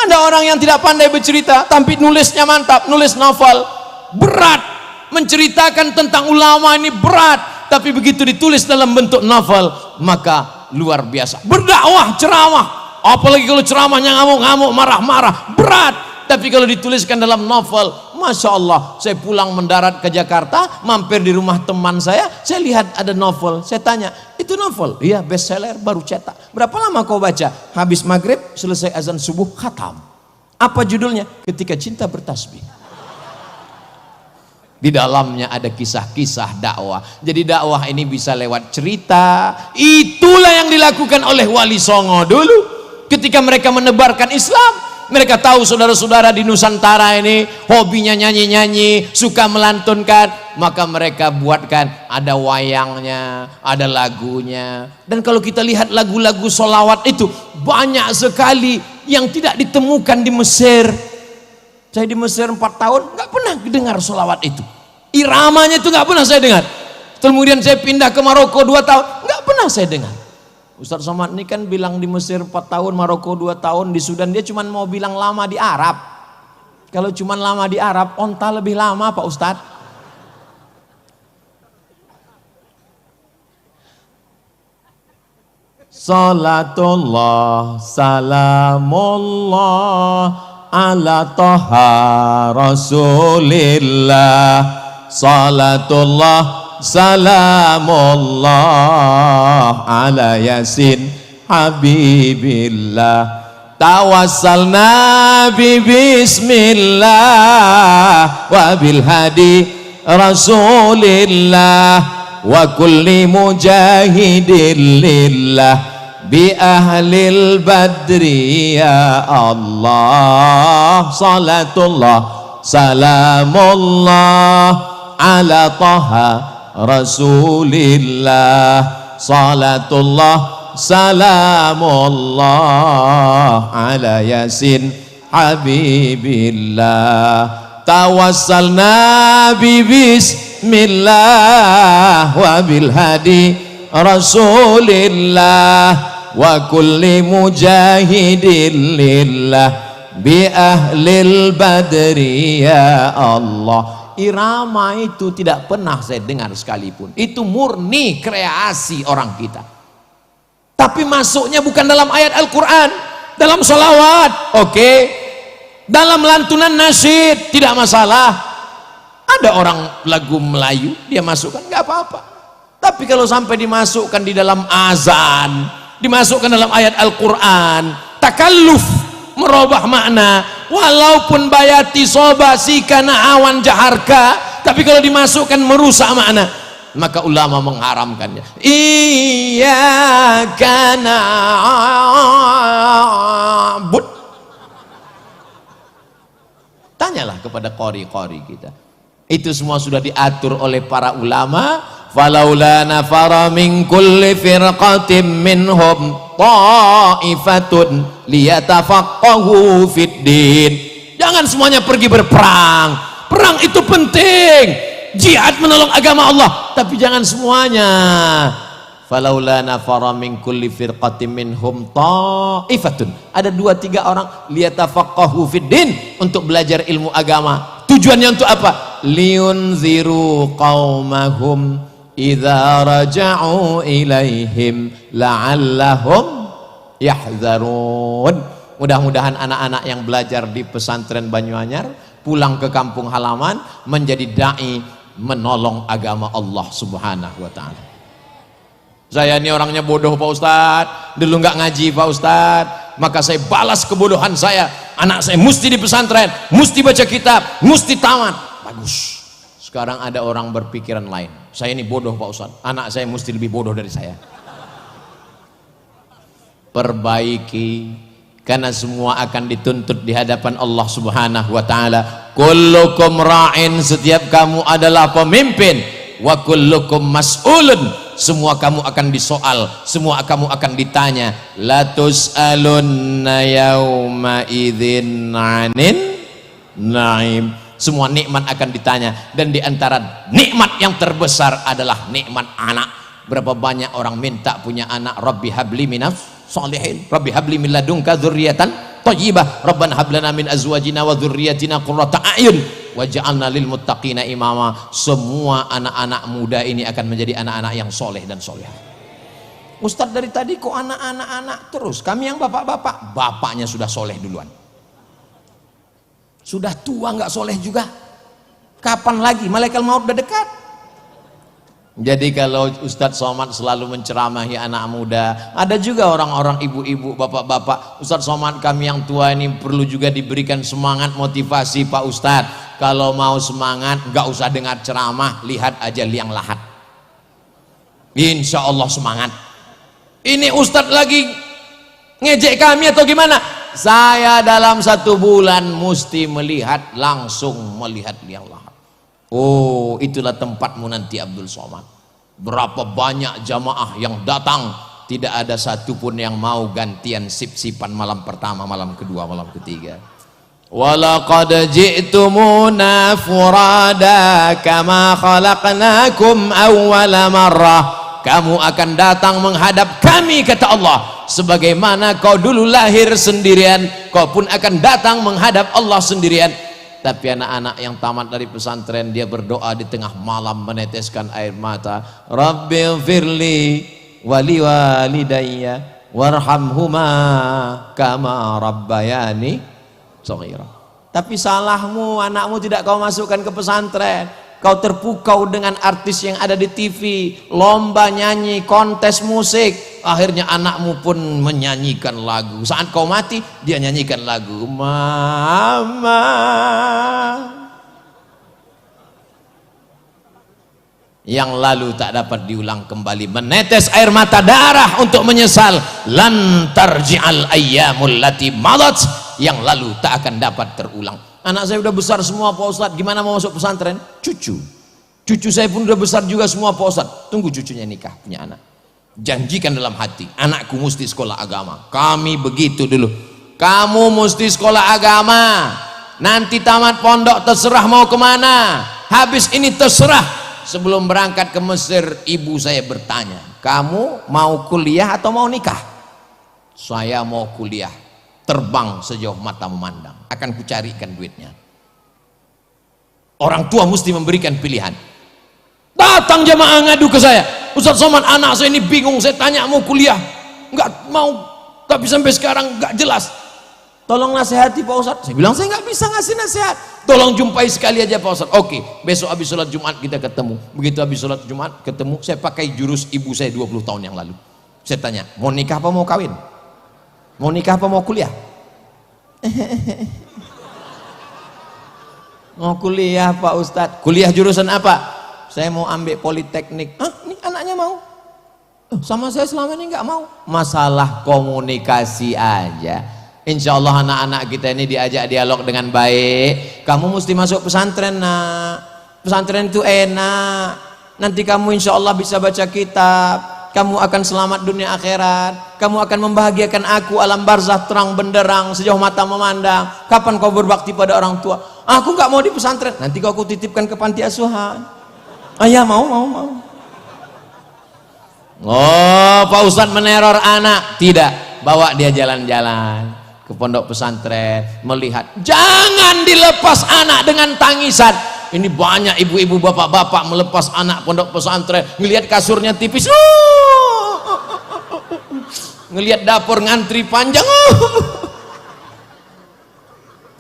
Speaker 2: Ada orang yang tidak pandai bercerita tapi nulisnya mantap, nulis novel berat, menceritakan tentang ulama ini berat, tapi begitu ditulis dalam bentuk novel maka luar biasa. Berdakwah, ceramah, apalagi kalau ceramahnya ngamuk-ngamuk, marah-marah, berat. Tapi kalau dituliskan dalam novel, Masya Allah, saya pulang mendarat ke Jakarta, mampir di rumah teman saya lihat ada novel. Saya tanya, itu novel? Iya, bestseller, baru cetak. Berapa lama kau baca? Habis maghrib, selesai azan subuh, khatam. Apa judulnya? Ketika Cinta Bertasbih. Di dalamnya ada kisah-kisah dakwah. Jadi dakwah ini bisa lewat cerita. Itulah yang dilakukan oleh Wali Songo dulu. Ketika mereka menebarkan Islam, mereka tahu saudara-saudara di Nusantara ini hobinya nyanyi-nyanyi, suka melantunkan, maka mereka buatkan ada wayangnya, ada lagunya. Dan kalau kita lihat lagu-lagu sholawat itu banyak sekali yang tidak ditemukan di Mesir. Saya di Mesir 4 tahun nggak pernah dengar sholawat itu. Iramanya itu nggak pernah saya dengar. Kemudian saya pindah ke Maroko 2 tahun, nggak pernah saya dengar. Ustaz Somad ini kan bilang di Mesir 4 tahun, Maroko 2 tahun, di Sudan dia cuma mau bilang lama di Arab. Kalau cuma lama di Arab, onta lebih lama Pak Ustaz. Salatullah, salamullah, ala toha rasulillah. Salatullah, salamullah ala yasin habibillah. Tawassalna bi bismillah wa bil hadi rasulillah wa kulli mujahidin lillah bi ahlil badri ya Allah. Salatullah, salamullah ala taha rasulillah. Salatullah, salamullah ala yasin habibillah. Tawassalna bi bismillah wa bil hadi rasulillah wa kulli mujahidin lillah bi ahlil badri ya Allah. Irama itu tidak pernah saya dengar sekalipun. Itu murni kreasi orang kita. Tapi masuknya bukan dalam ayat Al-Quran, dalam sholawat, oke. Dalam lantunan nasyid tidak masalah. Ada orang lagu Melayu dia masukkan, nggak apa-apa. Tapi kalau sampai dimasukkan di dalam azan, dimasukkan dalam ayat Al-Quran, takalluf, merubah makna, walaupun bayati soba sikana awan jaharka, tapi kalau dimasukkan merusak makna, maka ulama mengharamkannya. Iyyaka na'bud. Tanyalah kepada qori-qori kita. Itu semua sudah diatur oleh para ulama. Falaula nafara min kulli firqatin minhum ta'ifatun liyatafaqahu fid din. Jangan semuanya pergi berperang. Perang itu penting, jihad menolong agama Allah, tapi jangan semuanya. Falaula nafara min kulli firqatin minhum ta'ifatun. Ada 2-3 orang liyatafaqahu fid din, untuk belajar ilmu agama. Tujuannya untuk apa? Liunziru qaumahum idza raja'u ilaihim la'allahum yahzarun. Mudah-mudahan anak-anak yang belajar di pesantren Banyuanyar pulang ke kampung halaman menjadi dai menolong agama Allah Subhanahu wa taala. Saya ini orangnya bodoh Pak Ustadz, dulu nggak ngaji Pak Ustadz, maka saya balas kebodohan saya. Anak saya mesti di pesantren, mesti baca kitab, mesti tamat. Bagus. Sekarang ada orang berpikiran lain. Saya ini bodoh Pak Ustadz, anak saya mesti lebih bodoh dari saya. Perbaiki, karena semua akan dituntut di hadapan Allah Subhanahu wa taala. Kullukum ra'in, setiap kamu adalah pemimpin, wa kullukum mas'ulun, semua kamu akan disoal, semua kamu akan ditanya. La tus'alunna yauma idzin 'anin na'im. Semua nikmat akan ditanya, dan di antara nikmat yang terbesar adalah nikmat anak. Berapa banyak orang minta punya anak? Rabbi habli minas sholihin, Rabbi habli min ladunka dzurriatan thayyibah. Rabbana hab lana min azwajina wa dzurriyyatina qurrata a'yun waj'alna lil muttaqina imama. Semua anak-anak muda ini akan menjadi anak-anak yang soleh dan solehah. Ustadz dari tadi kok anak-anak terus? Kami yang bapak-bapak, bapaknya sudah soleh duluan. Sudah tua nggak soleh juga. Kapan lagi? Malaikat maut udah dekat. Jadi kalau Ustadz Somad selalu menceramahi anak muda, ada juga orang-orang ibu-ibu, bapak-bapak, Ustadz Somad kami yang tua ini perlu juga diberikan semangat, motivasi Pak Ustadz. Kalau mau semangat nggak usah dengar ceramah, lihat aja liang lahat, insya Allah semangat. Ini Ustadz lagi ngejek kami atau gimana? Saya dalam 1 bulan mesti langsung melihat liang lahat. Oh, itulah tempatmu nanti Abdul Somad. Berapa banyak jamaah yang datang, tidak ada satupun yang mau gantian sip-sipan malam pertama, malam kedua, malam ketiga. Walaqad ji'tumuna furada kama khalaqnakum awwala marrah. Kamu akan datang menghadap kami, kata Allah, sebagaimana kau dulu lahir sendirian, kau pun akan datang menghadap Allah sendirian. Tapi anak-anak yang tamat dari pesantren, dia berdoa di tengah malam meneteskan air mata, Rabbighfirli wali walidayya warhamhuma kama rabbayani shaghira. Tapi salahmu, anakmu tidak kau masukkan ke pesantren. Kau terpukau dengan artis yang ada di TV, lomba nyanyi, kontes musik, akhirnya anakmu pun menyanyikan lagu. Saat kau mati, dia nyanyikan lagu Mama. Yang lalu tak dapat diulang kembali, menetes air mata darah untuk menyesal. Lan tarji'al ayyamul lati madat, yang lalu tak akan dapat terulang. Anak saya udah besar semua Pak Ustadz, gimana mau masuk pesantren? Cucu saya pun udah besar juga semua Pak Ustadz. Tunggu cucunya nikah, punya anak. Janjikan dalam hati, anakku mesti sekolah agama. Kami begitu dulu. Kamu mesti sekolah agama. Nanti tamat pondok terserah mau kemana. Habis ini terserah. Sebelum berangkat ke Mesir, ibu saya bertanya, kamu mau kuliah atau mau nikah? Saya mau kuliah. Terbang sejauh mata memandang, akan kucarikan duitnya. Orang tua mesti memberikan pilihan. Datang jamaah ngadu ke saya, Ustadz Somad, anak saya ini bingung, saya tanya mau kuliah nggak mau, tapi sampai sekarang nggak jelas, tolong nasihati Pak Ustadz. Saya bilang saya nggak bisa ngasih nasihat, tolong jumpai sekali aja Pak Ustadz. Oke, besok habis sholat Jumat kita ketemu. Begitu habis sholat Jumat ketemu, saya pakai jurus ibu saya 20 tahun yang lalu. Saya tanya, mau nikah apa mau kawin? Mau nikah apa mau kuliah? Mau kuliah Pak Ustadz. Kuliah jurusan apa? Saya mau ambil politeknik. Ini anaknya mau. Sama saya selama ini nggak mau. Masalah komunikasi aja. Insya Allah anak-anak kita ini diajak dialog dengan baik. Kamu mesti masuk pesantren nak. Pesantren itu enak. Nanti kamu insya Allah bisa baca kitab. Kamu akan selamat dunia akhirat. Kamu akan membahagiakan aku alam barzah terang benderang sejauh mata memandang. Kapan kau berbakti pada orang tua? Aku nggak mau di pesantren. Nanti kau aku titipkan ke panti asuhan. Ya mau. Oh, Pak Ustadz meneror anak. Tidak, bawa dia jalan-jalan ke pondok pesantren, melihat. Jangan dilepas anak dengan tangisan. Ini banyak ibu-ibu bapak-bapak melepas anak pondok pesantren, ngelihat kasurnya tipis, ngelihat dapur ngantri panjang.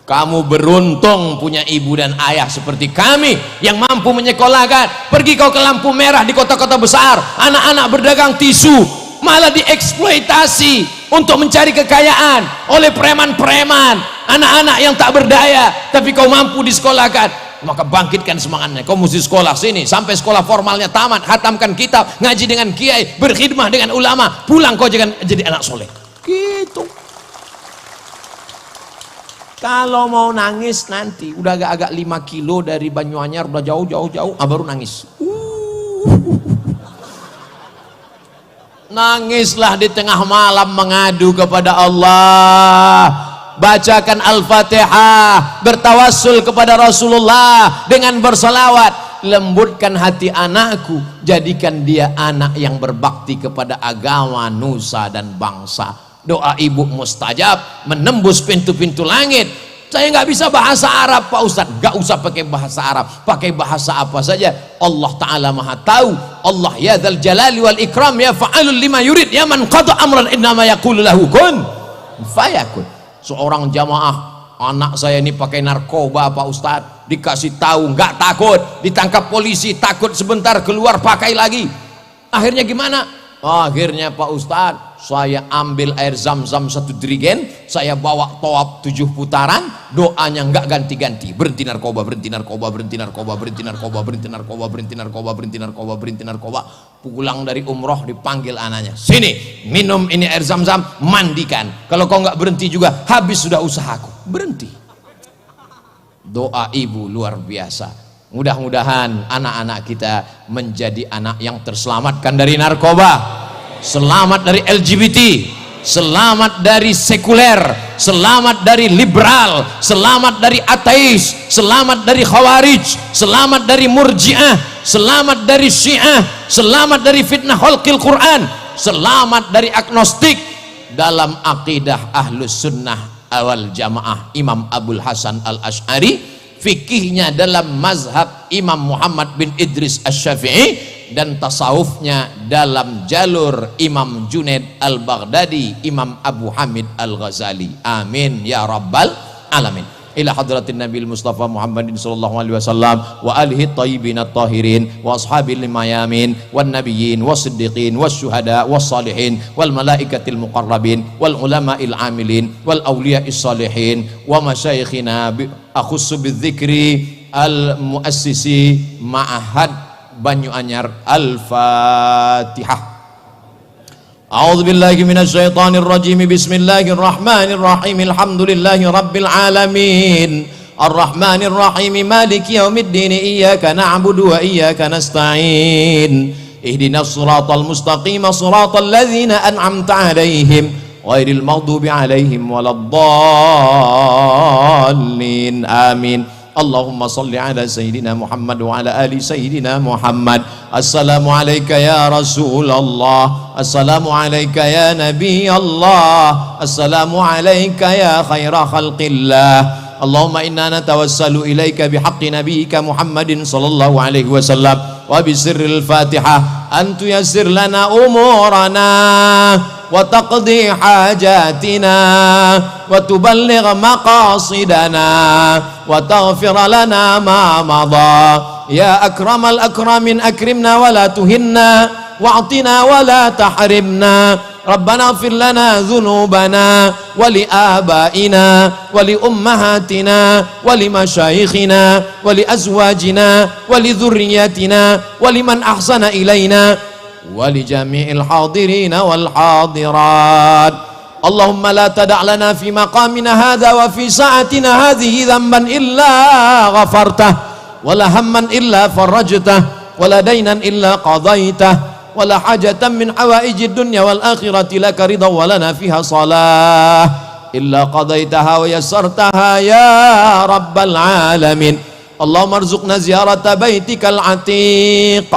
Speaker 2: Kamu beruntung punya ibu dan ayah seperti kami yang mampu menyekolahkan. Pergi kau ke lampu merah di kota-kota besar, anak-anak berdagang tisu malah dieksploitasi untuk mencari kekayaan oleh preman-preman, anak-anak yang tak berdaya. Tapi kau mampu disekolahkan, maka bangkitkan semangatnya. Kau mesti sekolah sini sampai sekolah formalnya tamat, hatamkan kitab, ngaji dengan kiai, berkhidmah dengan ulama, pulang kau jangan jadi anak soleh. Gitu. Kalau mau nangis nanti udah agak-agak 5 kilo dari Banyuanyar, udah jauh, baru nangis. Nangislah di tengah malam mengadu kepada Allah. Bacakan Al-Fatihah, bertawassul kepada Rasulullah dengan bersalawat. Lembutkan hati anakku, jadikan dia anak yang berbakti kepada agama, nusa dan bangsa. Doa ibu mustajab, menembus pintu-pintu langit. Saya nggak bisa bahasa Arab Pak Ustadz. Nggak usah pakai bahasa Arab, pakai bahasa apa saja. Allah Ta'ala maha tahu. Allah ya dzal jalali wal ikram ya fa'alul lima yurid ya man qada amran innama yaqulu lahu kun fayakun. Seorang jamaah, anak saya ini pakai narkoba Pak Ustadz, dikasih tahu nggak takut, ditangkap polisi takut, sebentar keluar pakai lagi. Akhirnya gimana? Akhirnya Pak Ustadz, saya ambil air zam-zam 1 jerigen, saya bawa tawaf 7 putaran, doanya nggak ganti-ganti, berhenti narkoba, berhenti narkoba, berhenti narkoba, berhenti narkoba, berhenti narkoba, berhenti narkoba, berhenti narkoba, berhenti narkoba. Pulang dari umroh dipanggil anaknya, sini minum ini air zam-zam, mandikan, kalau kau nggak berhenti juga habis sudah usahaku. Berhenti. Doa ibu luar biasa. Mudah-mudahan anak-anak kita menjadi anak yang terselamatkan dari narkoba, selamat dari LGBT, selamat dari sekuler, selamat dari liberal, selamat dari ateis, selamat dari khawarij, selamat dari murji'ah, selamat dari syiah, selamat dari fitnah khalqil Quran, selamat dari agnostik. Dalam akidah ahlus sunnah awal jamaah Imam Abul Hasan al-Ash'ari, fikihnya dalam mazhab Imam Muhammad bin Idris Asy-Syafi'i, dan tasawufnya dalam jalur Imam Junaid al-Baghdadi, Imam Abu Hamid al-Ghazali. Amin ya rabbal alamin. Ila hadratin Nabi Mustafa Muhammadin sallallahu alaihi wasallam wa alihi thayyibin at-tahirin wa ashabil mayamin wan nabiyyin was-siddiqin wasyuhada was-salihin wal malaikatil muqarrabin wal ulama'il amilin wal awliya'is salihin wa masyayikhina akhussu bidzikri al muassisi ma'had Banyu Anyar. Al-Fatihah. A'udzu billahi minasy syaithanir rajim. Bismillahirrahmanirrahim. Alhamdulillahi rabbil alamin. Arrahmanir rahim. Maliki yaumiddin. Iyyaka na'budu wa iyyaka nasta'in. Ihdinas siratal mustaqim. Siratal ladzina an'amta 'alaihim ghairil maghdubi 'alaihim waladdallin. Amin. Allahumma salli ala Sayyidina Muhammad wa ala ali Sayyidina Muhammad. Assalamu alayka ya Rasulullah, assalamu alayka ya Nabi Allah, assalamu alayka ya khaira khalqillah. Allahumma inna natawassalu ilayka bihaqqi nabiyyika Muhammadin sallallahu alaihi wasallam wa bisirril Fatihah an tuyassir lana umurana wa taqdi hajatina wa tuballigh maqasidana wa taghfir lana ma madha. Ya akramal akramin akrimna wa la tuhinna wa'tina wa la tahrimna. Rabbana ighfir lana dhunubana wa li abaina wa li ummahatina wa li masyayikhina wa li azwajina wa li dhurriyyatina wa liman ahsana ilaina wa li jami'il hadirina wal hadirat. Allahumma la tada' lana fi maqamina hadha wa fi sa'atina hadhihi dhanban illa ghafartah wa la hamman illa farajtah wa la daynan illa qadaitah wa la hajatan min hawaijid dunya wal akhirati laka ridha wa lana fiha salah illa qadaitaha wa yassartaha ya rabbal alamin. Allahumma arzuqna ziyarata baitikal atiq.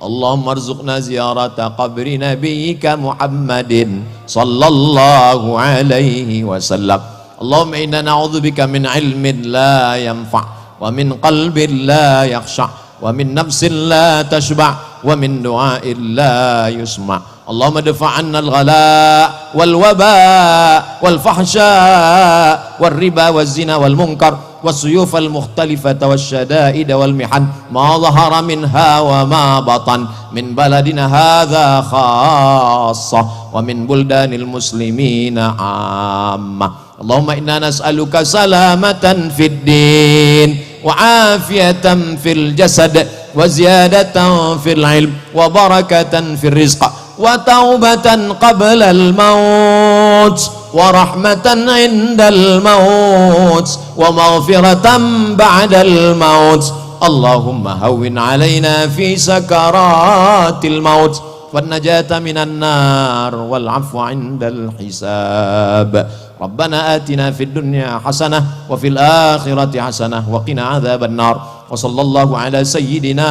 Speaker 2: Allahumma arzuqna ziyarata qabri nabiyyika Muhammadin sallallahu alaihi wasallam. Allahumma inna na'udzubika min ilmin la yanfa' wa min qalbin la yakhsha' wa min nafsin la tashba' wa min du'a'in la yusma'. Allahumma dafa' 'anna al-ghala' wal waba' wal fahsya' wal riba wal zina wal munkar والسيوف المختلفة والشدائد والمحن ما ظهر منها وما بطن من بلدنا هذا خاصة ومن بلدان المسلمين عامة. اللهم إنا نسألك سلامة في الدين وعافية في الجسد وزيادة في العلم وبركة في الرزق وتوبة قبل الموت ورحمة عند الموت ومغفرة بعد الموت. اللهم هون علينا في سكرات الموت والنجاة من النار والعفو عند الحساب. ربنا آتنا في الدنيا حسنة وفي الآخرة حسنة وقنا عذاب النار. وصلى الله على سيدنا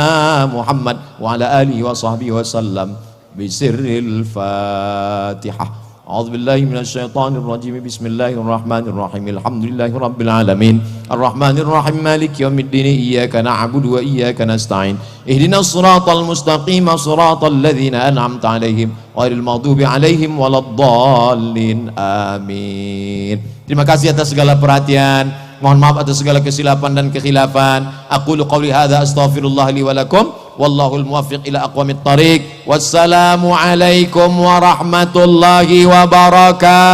Speaker 2: محمد وعلى آله وصحبه وسلم بسر الفاتحة. A'udzubillahi minasyaitonirrajim. Bismillahirrahmanirrahim. Alhamdulillahirabbil alamin. Arrahmanirrahim. Maliki yaumiddin. Iyyaka na'budu wa iyyaka nasta'in. Ihdinas siratal mustaqim. Siratal ladzina an'amta 'alaihim ghairil maghdubi 'alaihim waladdallin. Amin. Terima kasih atas segala perhatian. Mohon maaf atas segala kesilapan dan kekhilafan. Aqulu qawli hadza astaghfirullah li wa lakum. Wallahul muwaffiq ila aqwamit thariq. Wassalamu alaikum warahmatullahi wabarakatuh.